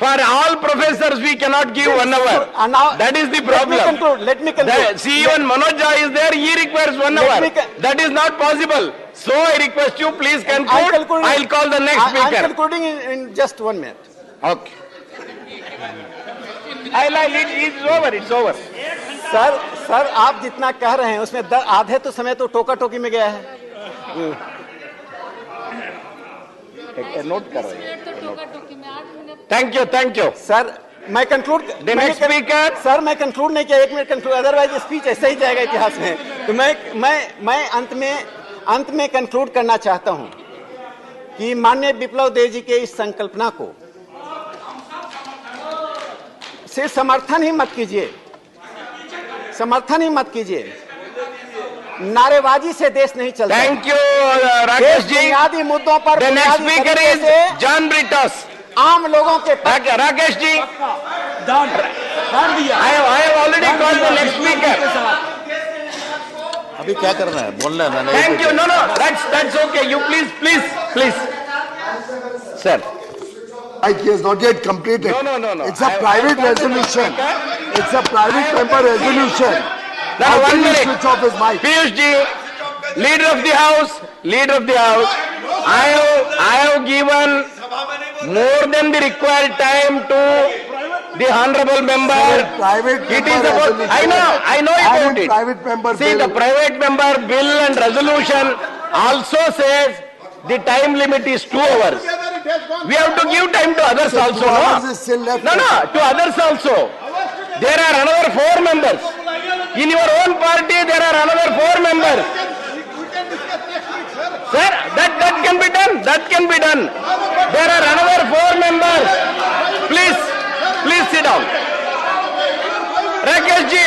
B: for all professors we cannot give 1 hour.
A: Now,
B: That is the
A: Let me
B: problem.
A: conclude.
B: See, even Manoj Jha is there, he requires 1
A: Let
B: hour.
A: me con-
B: That is not possible. So I request you, please
A: I'm
B: conclude.
A: concluding-
B: I'll call the next
A: I'm
B: speaker.
A: concluding in just 1 minute.
B: Okay. It's over, it's over.
A: Sir आप जितना कह रहे हैं उसमें आधे तो समय तो टोका टोकी में गया है।
B: नोट कर रहे हैं। Thank you.
A: सर मैं conclude
B: The next speaker.
A: Sir मैं कंक्लूड नहीं किया, 1 मिनट कंक्लूड, अदरवाइज स्पीच ऐसे ही जाएगा इतिहास में। तो मैं अंत में कंक्लूड करना चाहता हूं कि माननीय विप्लव देव जी के इस संकल्पना को सिर्फ समर्थन ही मत कीजिए, नारेबाजी से देश नहीं चलता।
B: Thank you,
A: देश
B: Rakesh ji.
A: बुनियादी मुद्दों पर
B: The next
A: बुनियादी
B: speaker
A: तरीके
B: is
A: से
B: John Britos.
A: आम लोगों के पक्ष
B: Rakesh ji. I have already called the next speaker.
C: अभी क्या करना है, बोलना है ना? नहीं
B: Thank you. No, that's okay. You please. Sir.
G: Like he has not yet completed.
B: No.
G: It's a private resolution. It's a private member resolution.
B: No,
G: How
B: 1
G: can he
B: minute.
G: switch off his mic?
B: Piyush ji, leader of the house, I have given more than the required time to the honorable member.
G: Private
B: It
G: member
B: is about,
G: resolution.
B: I know
G: And
B: about
G: in
B: it.
G: private member
B: See,
G: bill.
B: the private member bill and resolution also says the time limit is 2 hours. We have to give time to others
G: So
B: also,
G: 2 hours
B: no?
G: is still left.
B: No, to others also. There are another 4 members. In your own party, there are another 4 members. Sir, that can be done. There are another 4 members. Please sit down. Rakesh ji,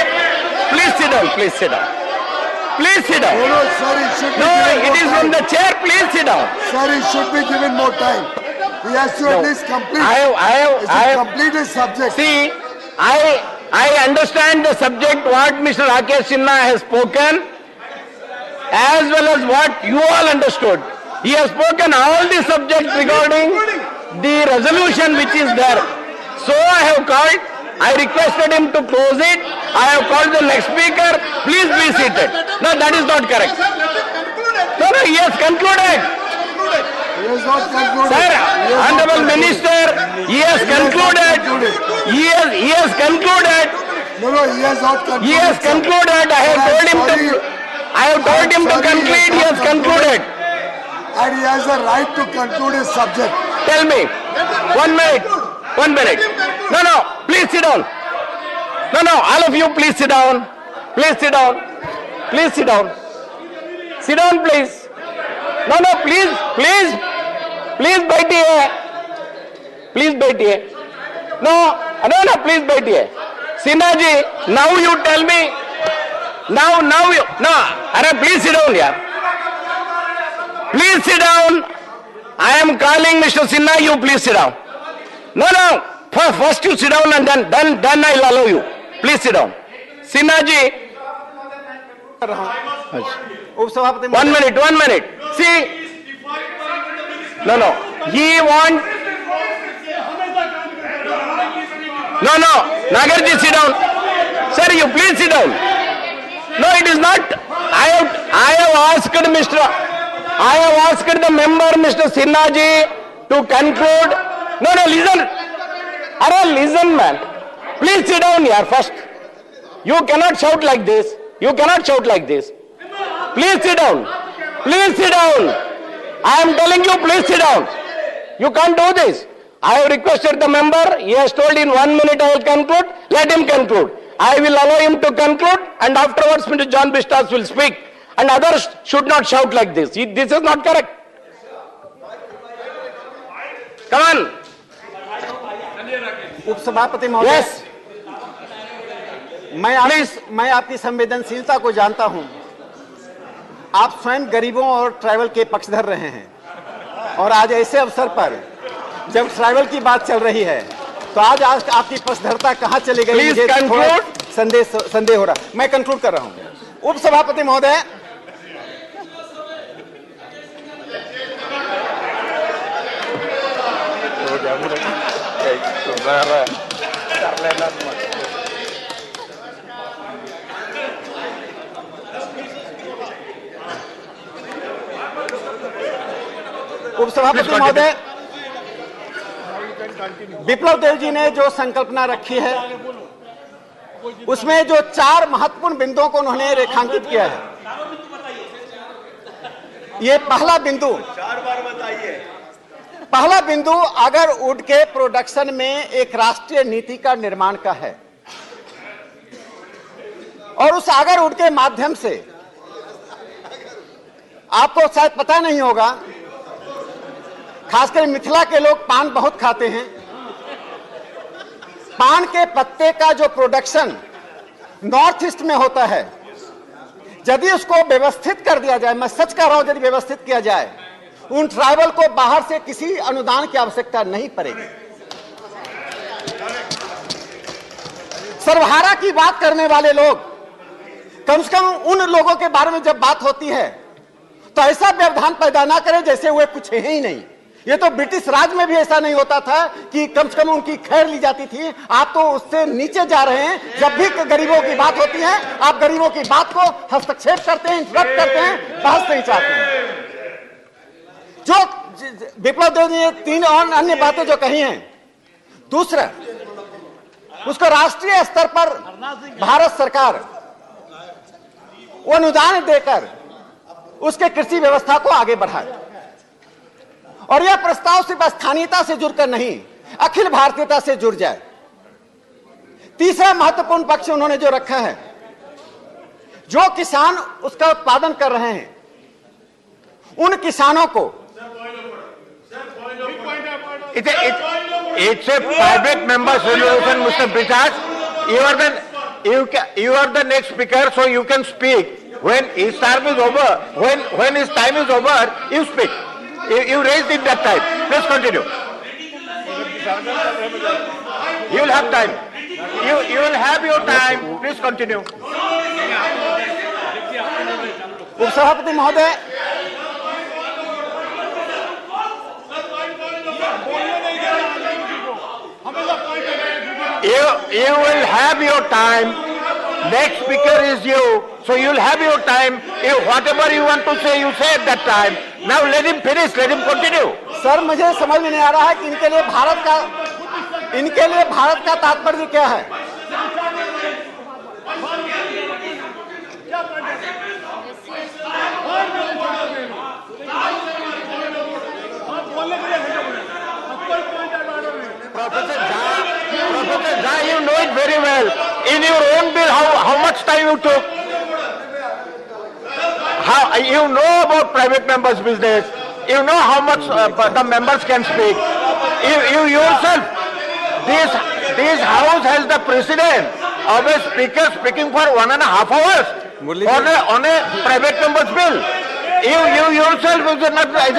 B: please sit down.
G: No, sir, it should be
B: No,
G: given
B: it
G: more
B: is
G: time.
B: from the chair. Please sit down.
G: Sir, it should be given more time. He has to at least complete.
B: I have
G: Complete his subject.
B: See, I understand the subject what Mr. Rakesh Sinha has spoken as well as what you all understood. He has spoken all the subjects regarding the resolution which is there. So I have called, I requested him to close it. I have called the next speaker. Please be seated. No, that is not correct. No, he has concluded.
G: He has not concluded.
B: Sir,
G: He has not
B: Honorable
G: concluded.
B: Minister, he has concluded. He has concluded.
G: No, he has not concluded.
B: He has
G: sir.
B: concluded. I have told him to conclude. He has concluded.
G: And he has a right to conclude his subject.
B: Tell me. 1 minute. No. Please sit down. No. All of you, please sit down. Sit down, please. No. Please. बैठिए. No. Please बैठिए. Sinha ji, now you tell me. Now you. No. Please sit down, yaar. Please sit down. I am calling Mr. Sinha. You please sit down. No. First you sit down and then I'll allow you. Please sit down. Sinha ji.
A: उपसभापति
B: 1 minute. See. No. He want. No. Nagarji, sit down. Sir, you please sit down. No, it is not. I have asked the member, Mr. Sinha ji, to conclude. No, listen. Listen, man. Please sit down here first. You cannot shout like this. Please sit down. I am telling you, please sit down. You can't do this. I have requested the member. He has told in 1 minute I will conclude. Let him conclude. I will allow him to conclude, and afterwards Mr. John Bistas will speak. And others should not shout like this. This is not correct. Come on.
A: उपसभापति महोदय,
B: Yes.
A: मैं आपकी संवेदनशीलता को जानता हूं। आप स्वयं गरीबों और ट्राइबल के पक्षधर रहे हैं, और आज ऐसे अवसर पर जब ट्राइबल की बात चल रही है तो आज आपकी पक्षधरता कहां चली गई,
B: Please
A: मुझे थोड़ा
B: conclude.
A: संदेह हो रहा। मैं कंक्लूड कर रहा हूं। उपसभापति महोदय, उपसभापति महोदय, विप्लव देव जी ने जो संकल्पना रखी है उसमें जो 4 महत्वपूर्ण बिंदुओं को उन्होंने रेखांकित किया है। ये पहला बिंदु अगर वुड के प्रोडक्शन में एक राष्ट्रीय नीति का निर्माण का है, और उस अगर वुड के माध्यम से, आपको शायद पता नहीं होगा, खासकर मिथिला के लोग पान बहुत खाते हैं। पान के पत्ते का जो प्रोडक्शन नॉर्थ ईस्ट में होता है, यदि उसको व्यवस्थित कर दिया जाए, मैं सच कह रहा हूं, यदि व्यवस्थित किया जाए, उन ट्राइबल को बाहर से किसी अनुदान की आवश्यकता नहीं पड़ेगी। सर्वहारा की बात करने वाले लोग, कम से कम उन लोगों के बारे में जब बात होती है तो ऐसा व्यवधान पैदा ना करें जैसे वे कुछ है ही नहीं। ये तो ब्रिटिश राज में भी ऐसा नहीं होता था कि कम से कम उनकी खैर ली जाती थी। आप तो उससे नीचे जा रहे हैं। जब भी गरीबों की बात होती है, आप गरीबों की बात को हस्तक्षेप करते हैं, इंटरप्ट करते हैं, बहस नहीं चाहते हैं। जो विप्लव देव ने 3 और अन्य बातें जो कही हैं, दूसरा, उसको राष्ट्रीय स्तर पर भारत सरकार वो अनुदान देकर उसके कृषि व्यवस्था को आगे बढ़ाए, और यह प्रस्ताव सिर्फ स्थानीयता से जुड़कर नहीं, अखिल भारतीयता से जुड़ जाए। तीसरा महत्वपूर्ण पक्ष उन्होंने जो रखा है, जो किसान उसका उत्पादन कर रहे हैं, उन किसानों को
B: It's a private member's resolution, Mr. Prakash. You are the next speaker, so you can speak. When his term is over, when his time is over, you speak. You raised it that time. Please continue. You will have time. You will have your time. Please continue.
A: उपसभापति महोदय,
B: You will have your time. Next speaker is you, so you will have your time. Whatever you want to say, you say at that time. Now let him finish. Let him continue.
A: Sir, मुझे समझ में नहीं आ रहा है कि इनके लिए भारत का तात्पर्य क्या है।
B: Professor Jha, you know it very well. In your own bill, how much time you took? How you know about private members' business? You know how much the members can speak. You yourself, this house has the precedent of a speaker speaking for 1.5 hours on a private member's bill. You yourself is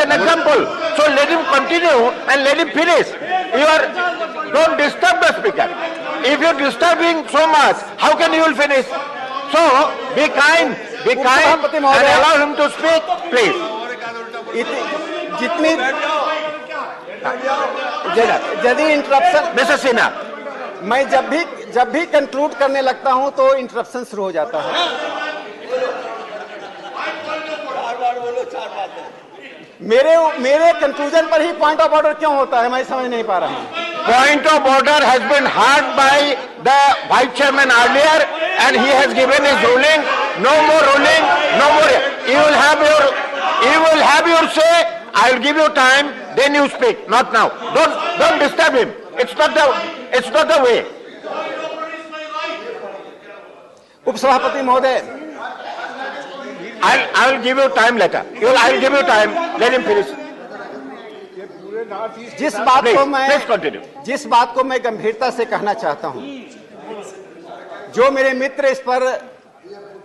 B: an example. So let him continue and let him finish. Don't disturb the speaker. If you're disturbing so much, how can you will finish? So be kind and allow him to speak, please.
A: जितनी यदि interruption,
B: Mr. Sinha,
A: मैं जब भी conclude करने लगता हूं तो interruption शुरू हो जाता है। मेरे कंक्लूजन पर ही पॉइंट ऑफ ऑर्डर क्यों होता है, मैं समझ नहीं पा रहा हूं।
B: point of order has been heard by the vice chairman earlier, and he has given his ruling. No more ruling, no more. You will have your say. I will give you time, then you speak. Not now. Don't disturb him. It's not the way.
A: उपसभापति महोदय,
B: I will give you time later. I will give you time. Let him finish.
A: जिस बात को मैं
B: Please continue.
A: जिस बात को मैं गंभीरता से कहना चाहता हूं, जो मेरे मित्र इस पर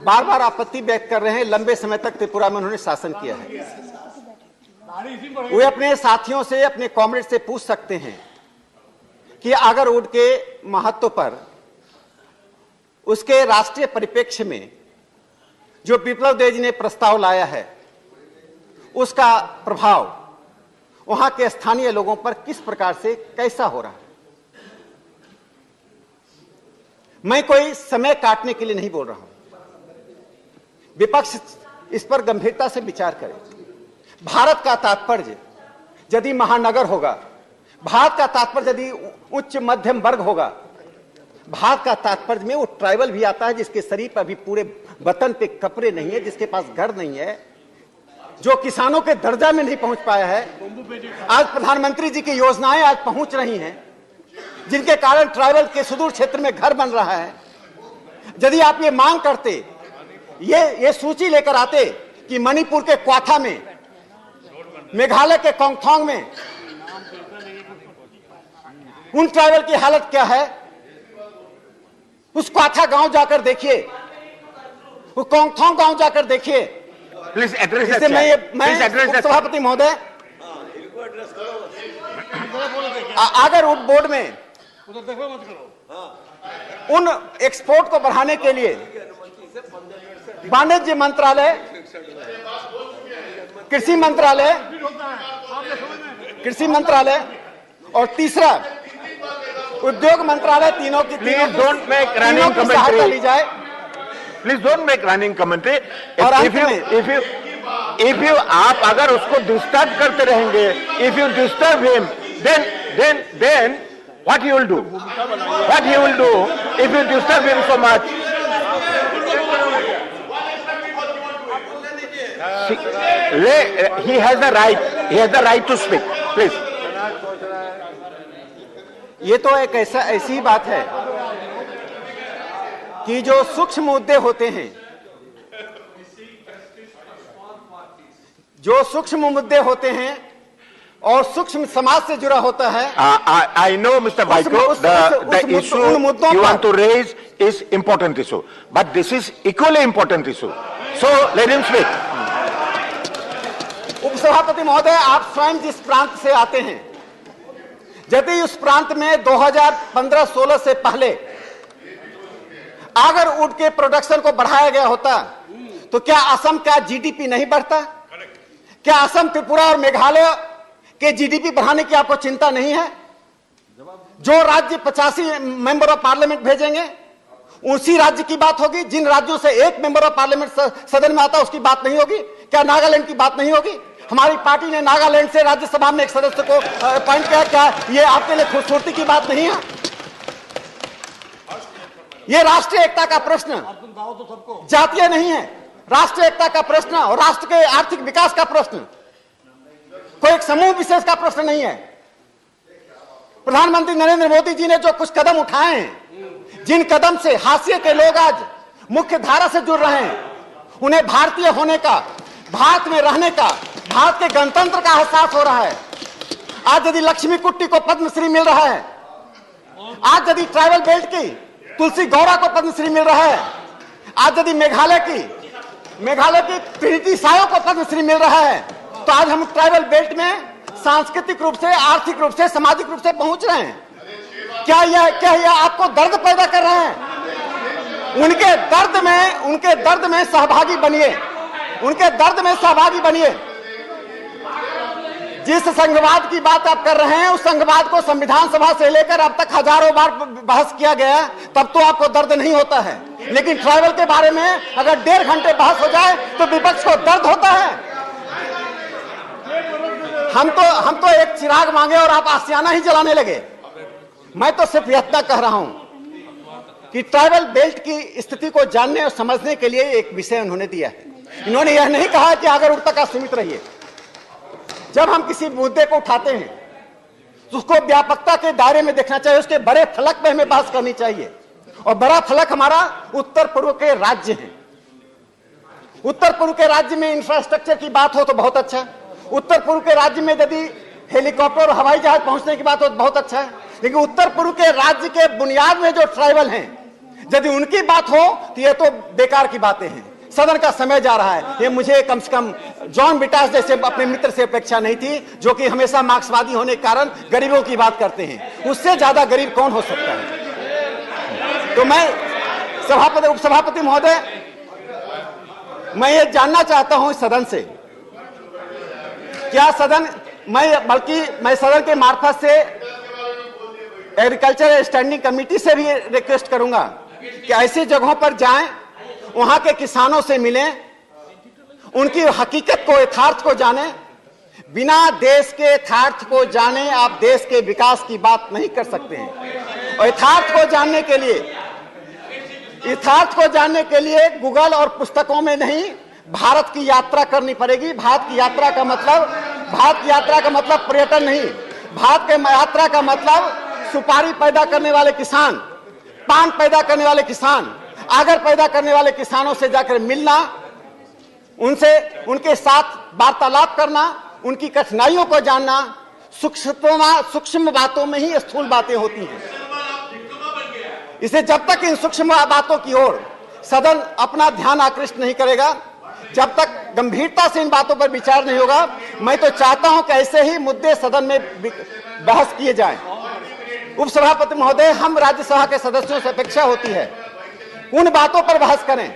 A: बार बार आपत्ति व्यक्त कर रहे हैं, लंबे समय तक त्रिपुरा में उन्होंने शासन किया है, वे अपने साथियों से, अपने कॉमरेड से पूछ सकते हैं कि आगर वुड के महत्व पर, उसके राष्ट्रीय परिप्रेक्ष्य में जो बिप्लब देव जी ने प्रस्ताव लाया है, उसका प्रभाव वहां के स्थानीय लोगों पर किस प्रकार से कैसा हो रहा है। मैं कोई समय काटने के लिए नहीं बोल रहा हूं, विपक्ष इस पर गंभीरता से विचार करे। भारत का तात्पर्य यदि महानगर होगा, भारत का तात्पर्य यदि उच्च मध्यम वर्ग होगा, भारत का तात्पर्य में वो ट्राइबल भी आता है जिसके शरीर पर अभी पूरे वतन पे कपड़े नहीं है, जिसके पास घर नहीं है, जो किसानों के दर्जा में नहीं पहुंच पाया है। आज प्रधानमंत्री जी की योजनाएं आज पहुंच रही हैं, जिनके कारण ट्राइबल के सुदूर क्षेत्र में घर बन रहा है। यदि आप ये मांग करते, ये सूची लेकर आते कि मणिपुर के क्वाथा में, मेघालय के कोंगथोंग में उन ट्राइबल की हालत क्या है, उस क्वाथा गांव जाकर देखिए, वो कोंगथोंग गांव जाकर देखिए।
B: प्लीज एड्रेस
A: मैं सभापति महोदय, आगर वुड बोर्ड में उन एक्सपोर्ट को बढ़ाने के लिए वाणिज्य मंत्रालय, कृषि मंत्रालय और तीसरा उद्योग मंत्रालय, तीनों की
B: डोंट मेक रनिंग
A: सहायता ली जाए।
B: Please don't make running commentary.
A: और
B: इफ यू आप अगर उसको डिस्टर्ब करते रहेंगे, if you disturb him, then what he will do? What he will do if you disturb him so much? He has the right. He has the right to speak. Please.
A: ये तो एक ऐसी बात है कि जो सूक्ष्म मुद्दे होते हैं, और सूक्ष्म समाज से जुड़ा होता है।
B: I know, Mr. Vaiko, the issue you want to raise is important issue, but this is equally important issue. So let him speak.
A: उपसभापति महोदय, आप स्वयं जिस प्रांत से आते हैं, यदि उस प्रांत में 2015-16 से पहले अगर वुड के प्रोडक्शन को बढ़ाया गया होता, तो क्या असम का जीडीपी नहीं बढ़ता? क्या असम, त्रिपुरा और मेघालय के जीडीपी बढ़ाने की आपको चिंता नहीं है? जो राज्य 85 मेंबर ऑफ पार्लियामेंट भेजेंगे, उसी राज्य की बात होगी। जिन राज्यों से एक मेंबर ऑफ पार्लियामेंट सदन में आता, उसकी बात नहीं होगी। क्या नागालैंड की बात नहीं होगी? हमारी पार्टी ने नागालैंड से राज्यसभा में एक सदस्य को अपॉइंट किया। क्या ये आपके लिए खूबसूरती की बात नहीं है? ये राष्ट्रीय एकता का प्रश्न जातीय नहीं है, राष्ट्रीय एकता का प्रश्न और राष्ट्र के आर्थिक विकास का प्रश्न, कोई एक समूह विशेष का प्रश्न नहीं है। प्रधानमंत्री नरेंद्र मोदी जी ने जो कुछ कदम उठाए हैं, जिन कदम से हाशिए के लोग आज मुख्य धारा से जुड़ रहे हैं, उन्हें भारतीय होने का, भारत में रहने का, भारत के गणतंत्र का एहसास हो रहा है। आज यदि लक्ष्मी कुट्टी को पद्मश्री मिल रहा है, आज यदि ट्राइबल बेल्ट की तुलसी गौड़ा को पद्मश्री मिल रहा है, आज यदि मेघालय की ट्रिनिटी सायो को पद्मश्री मिल रहा है, तो आज हम ट्राइबल बेल्ट में सांस्कृतिक रूप से, आर्थिक रूप से, सामाजिक रूप से पहुंच रहे हैं। क्या यह आपको दर्द पैदा कर रहे हैं? उनके दर्द में सहभागी बनिए, उनके दर्द में सहभागी बनिए। जिस संघवाद की बात आप कर रहे हैं, उस संघवाद को संविधान सभा से लेकर अब तक हजारों बार बहस किया गया, तब तो आपको दर्द नहीं होता है। लेकिन ट्राइबल के बारे में अगर 1.5 घंटे बहस हो जाए तो विपक्ष को दर्द होता है। हम तो एक चिराग मांगे और आप आशियाना ही जलाने लगे। मैं तो सिर्फ इतना कह रहा हूं कि ट्राइबल बेल्ट की स्थिति को जानने और समझने के लिए एक विषय उन्होंने दिया है। इन्होंने यह नहीं कहा कि अगर उड़ तक सीमित रहिए। जब हम किसी मुद्दे को उठाते हैं तो उसको व्यापकता के दायरे में देखना चाहिए, उसके बड़े फलक पे हमें बहस करनी चाहिए। और बड़ा फलक हमारा उत्तर पूर्व के राज्य है। उत्तर पूर्व के राज्य में इंफ्रास्ट्रक्चर की बात हो तो बहुत अच्छा है। उत्तर पूर्व के राज्य में यदि हेलीकॉप्टर और हवाई जहाज पहुंचने की बात हो तो बहुत अच्छा है। लेकिन उत्तर पूर्व के राज्य के बुनियाद में जो ट्राइबल हैं, यदि उनकी बात हो तो ये तो बेकार की बातें हैं। सदन का समय जा रहा है, ये मुझे कम से कम जॉन बिटास जैसे अपने मित्र से अपेक्षा नहीं थी, जो कि हमेशा मार्क्सवादी होने के कारण गरीबों की बात करते हैं। उससे ज्यादा गरीब कौन हो सकता है? तो मैं सभापति, उपसभापति महोदय, मैं ये जानना चाहता हूं इस सदन से, क्या सदन, मैं सदन के मार्फत से एग्रीकल्चर स्टैंडिंग कमेटी से भी रिक्वेस्ट करूंगा कि ऐसी जगहों पर जाएं, वहां के किसानों से मिलें, उनकी हकीकत को, यथार्थ को जानें। बिना देश के यथार्थ को जाने आप देश के विकास की बात नहीं कर सकते हैं। और यथार्थ को जानने के लिए गूगल और पुस्तकों में नहीं, भारत की यात्रा करनी पड़ेगी। भारत की यात्रा का मतलब पर्यटन नहीं, भारत के यात्रा का मतलब सुपारी पैदा करने वाले किसान, पान पैदा करने वाले किसान, आगर पैदा करने वाले किसानों से जाकर मिलना, उनके साथ वार्तालाप करना, उनकी कठिनाइयों को जानना। सूक्ष्म बातों में ही स्थूल बातें होती हैं। इसे जब तक इन सूक्ष्म बातों की ओर सदन अपना ध्यान आकृष्ट नहीं करेगा, जब तक गंभीरता से इन बातों पर विचार नहीं होगा, मैं तो चाहता हूं कि ऐसे ही मुद्दे सदन में बहस किए जाएं। उपसभापति महोदय, हम राज्यसभा के सदस्यों से अपेक्षा होती है उन बातों पर बहस करें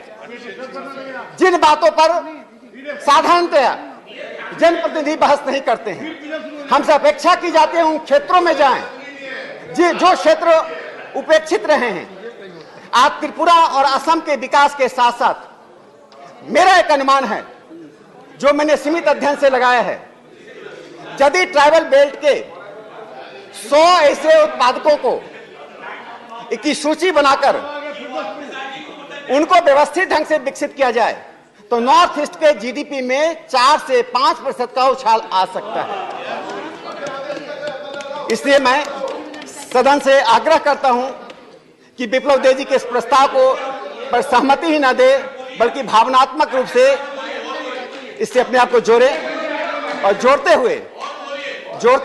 A: जिन बातों पर साधारणतया जनप्रतिनिधि बहस नहीं करते हैं। हमसे अपेक्षा की जाती है उन क्षेत्रों में जाएं जो क्षेत्र उपेक्षित रहे हैं। आज त्रिपुरा और असम के विकास के साथ साथ मेरा एक अनुमान है, जो मैंने सीमित अध्ययन से लगाया है, यदि ट्राइबल बेल्ट के 100 ऐसे उत्पादकों को की सूची बनाकर उनको व्यवस्थित ढंग से विकसित किया जाए तो नॉर्थ ईस्ट के जीडीपी में 4 से 5% का उछाल आ सकता है। इसलिए मैं सदन से आग्रह करता हूं कि विप्लव देव जी के इस प्रस्ताव को पर सहमति ही न दे, बल्कि भावनात्मक रूप से इससे अपने आप को जोड़े और जोड़ते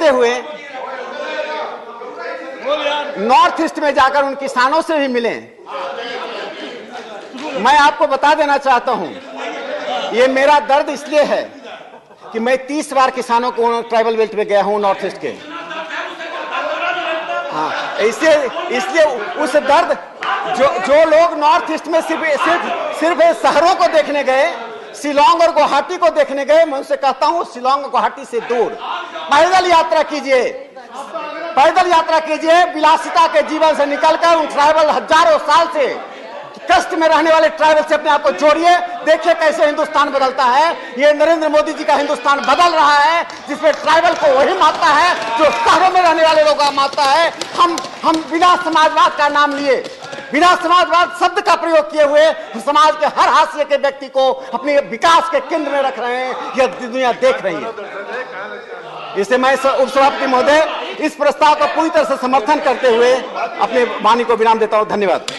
A: हुए नॉर्थ ईस्ट में जाकर उन किसानों से भी मिलें। मैं आपको बता देना चाहता हूं, ये मेरा दर्द इसलिए है कि मैं 30 बार किसानों को ट्राइबल बेल्ट में गया हूं, नॉर्थ ईस्ट के। हाँ, इसलिए उस दर्द जो लोग नॉर्थ ईस्ट में सिर्फ शहरों को देखने गए, शिलोंग और गुवाहाटी को देखने गए, मैं उनसे कहता हूं शिलोंग और गुवाहाटी से दूर पैदल यात्रा कीजिए, विलासिता के जीवन से निकलकर उन ट्राइबल हजारों साल से कष्ट में रहने वाले ट्राइबल से अपने आप को जोड़िए। देखिए कैसे हिंदुस्तान बदलता है। ये नरेंद्र मोदी जी का हिंदुस्तान बदल रहा है, जिसमें ट्राइबल को वही मानता है जो शहरों में रहने वाले लोग मानता है। हम बिना समाजवाद का नाम लिए, बिना समाजवाद शब्द का प्रयोग किए हुए समाज के हर हाशिए के व्यक्ति को अपने विकास के केंद्र में रख रहे हैं। यह दुनिया देख रही है। इससे मैं उपसभापति महोदय इस प्रस्ताव का पूरी तरह से समर्थन करते हुए अपने वाणी को विराम देता हूं। धन्यवाद।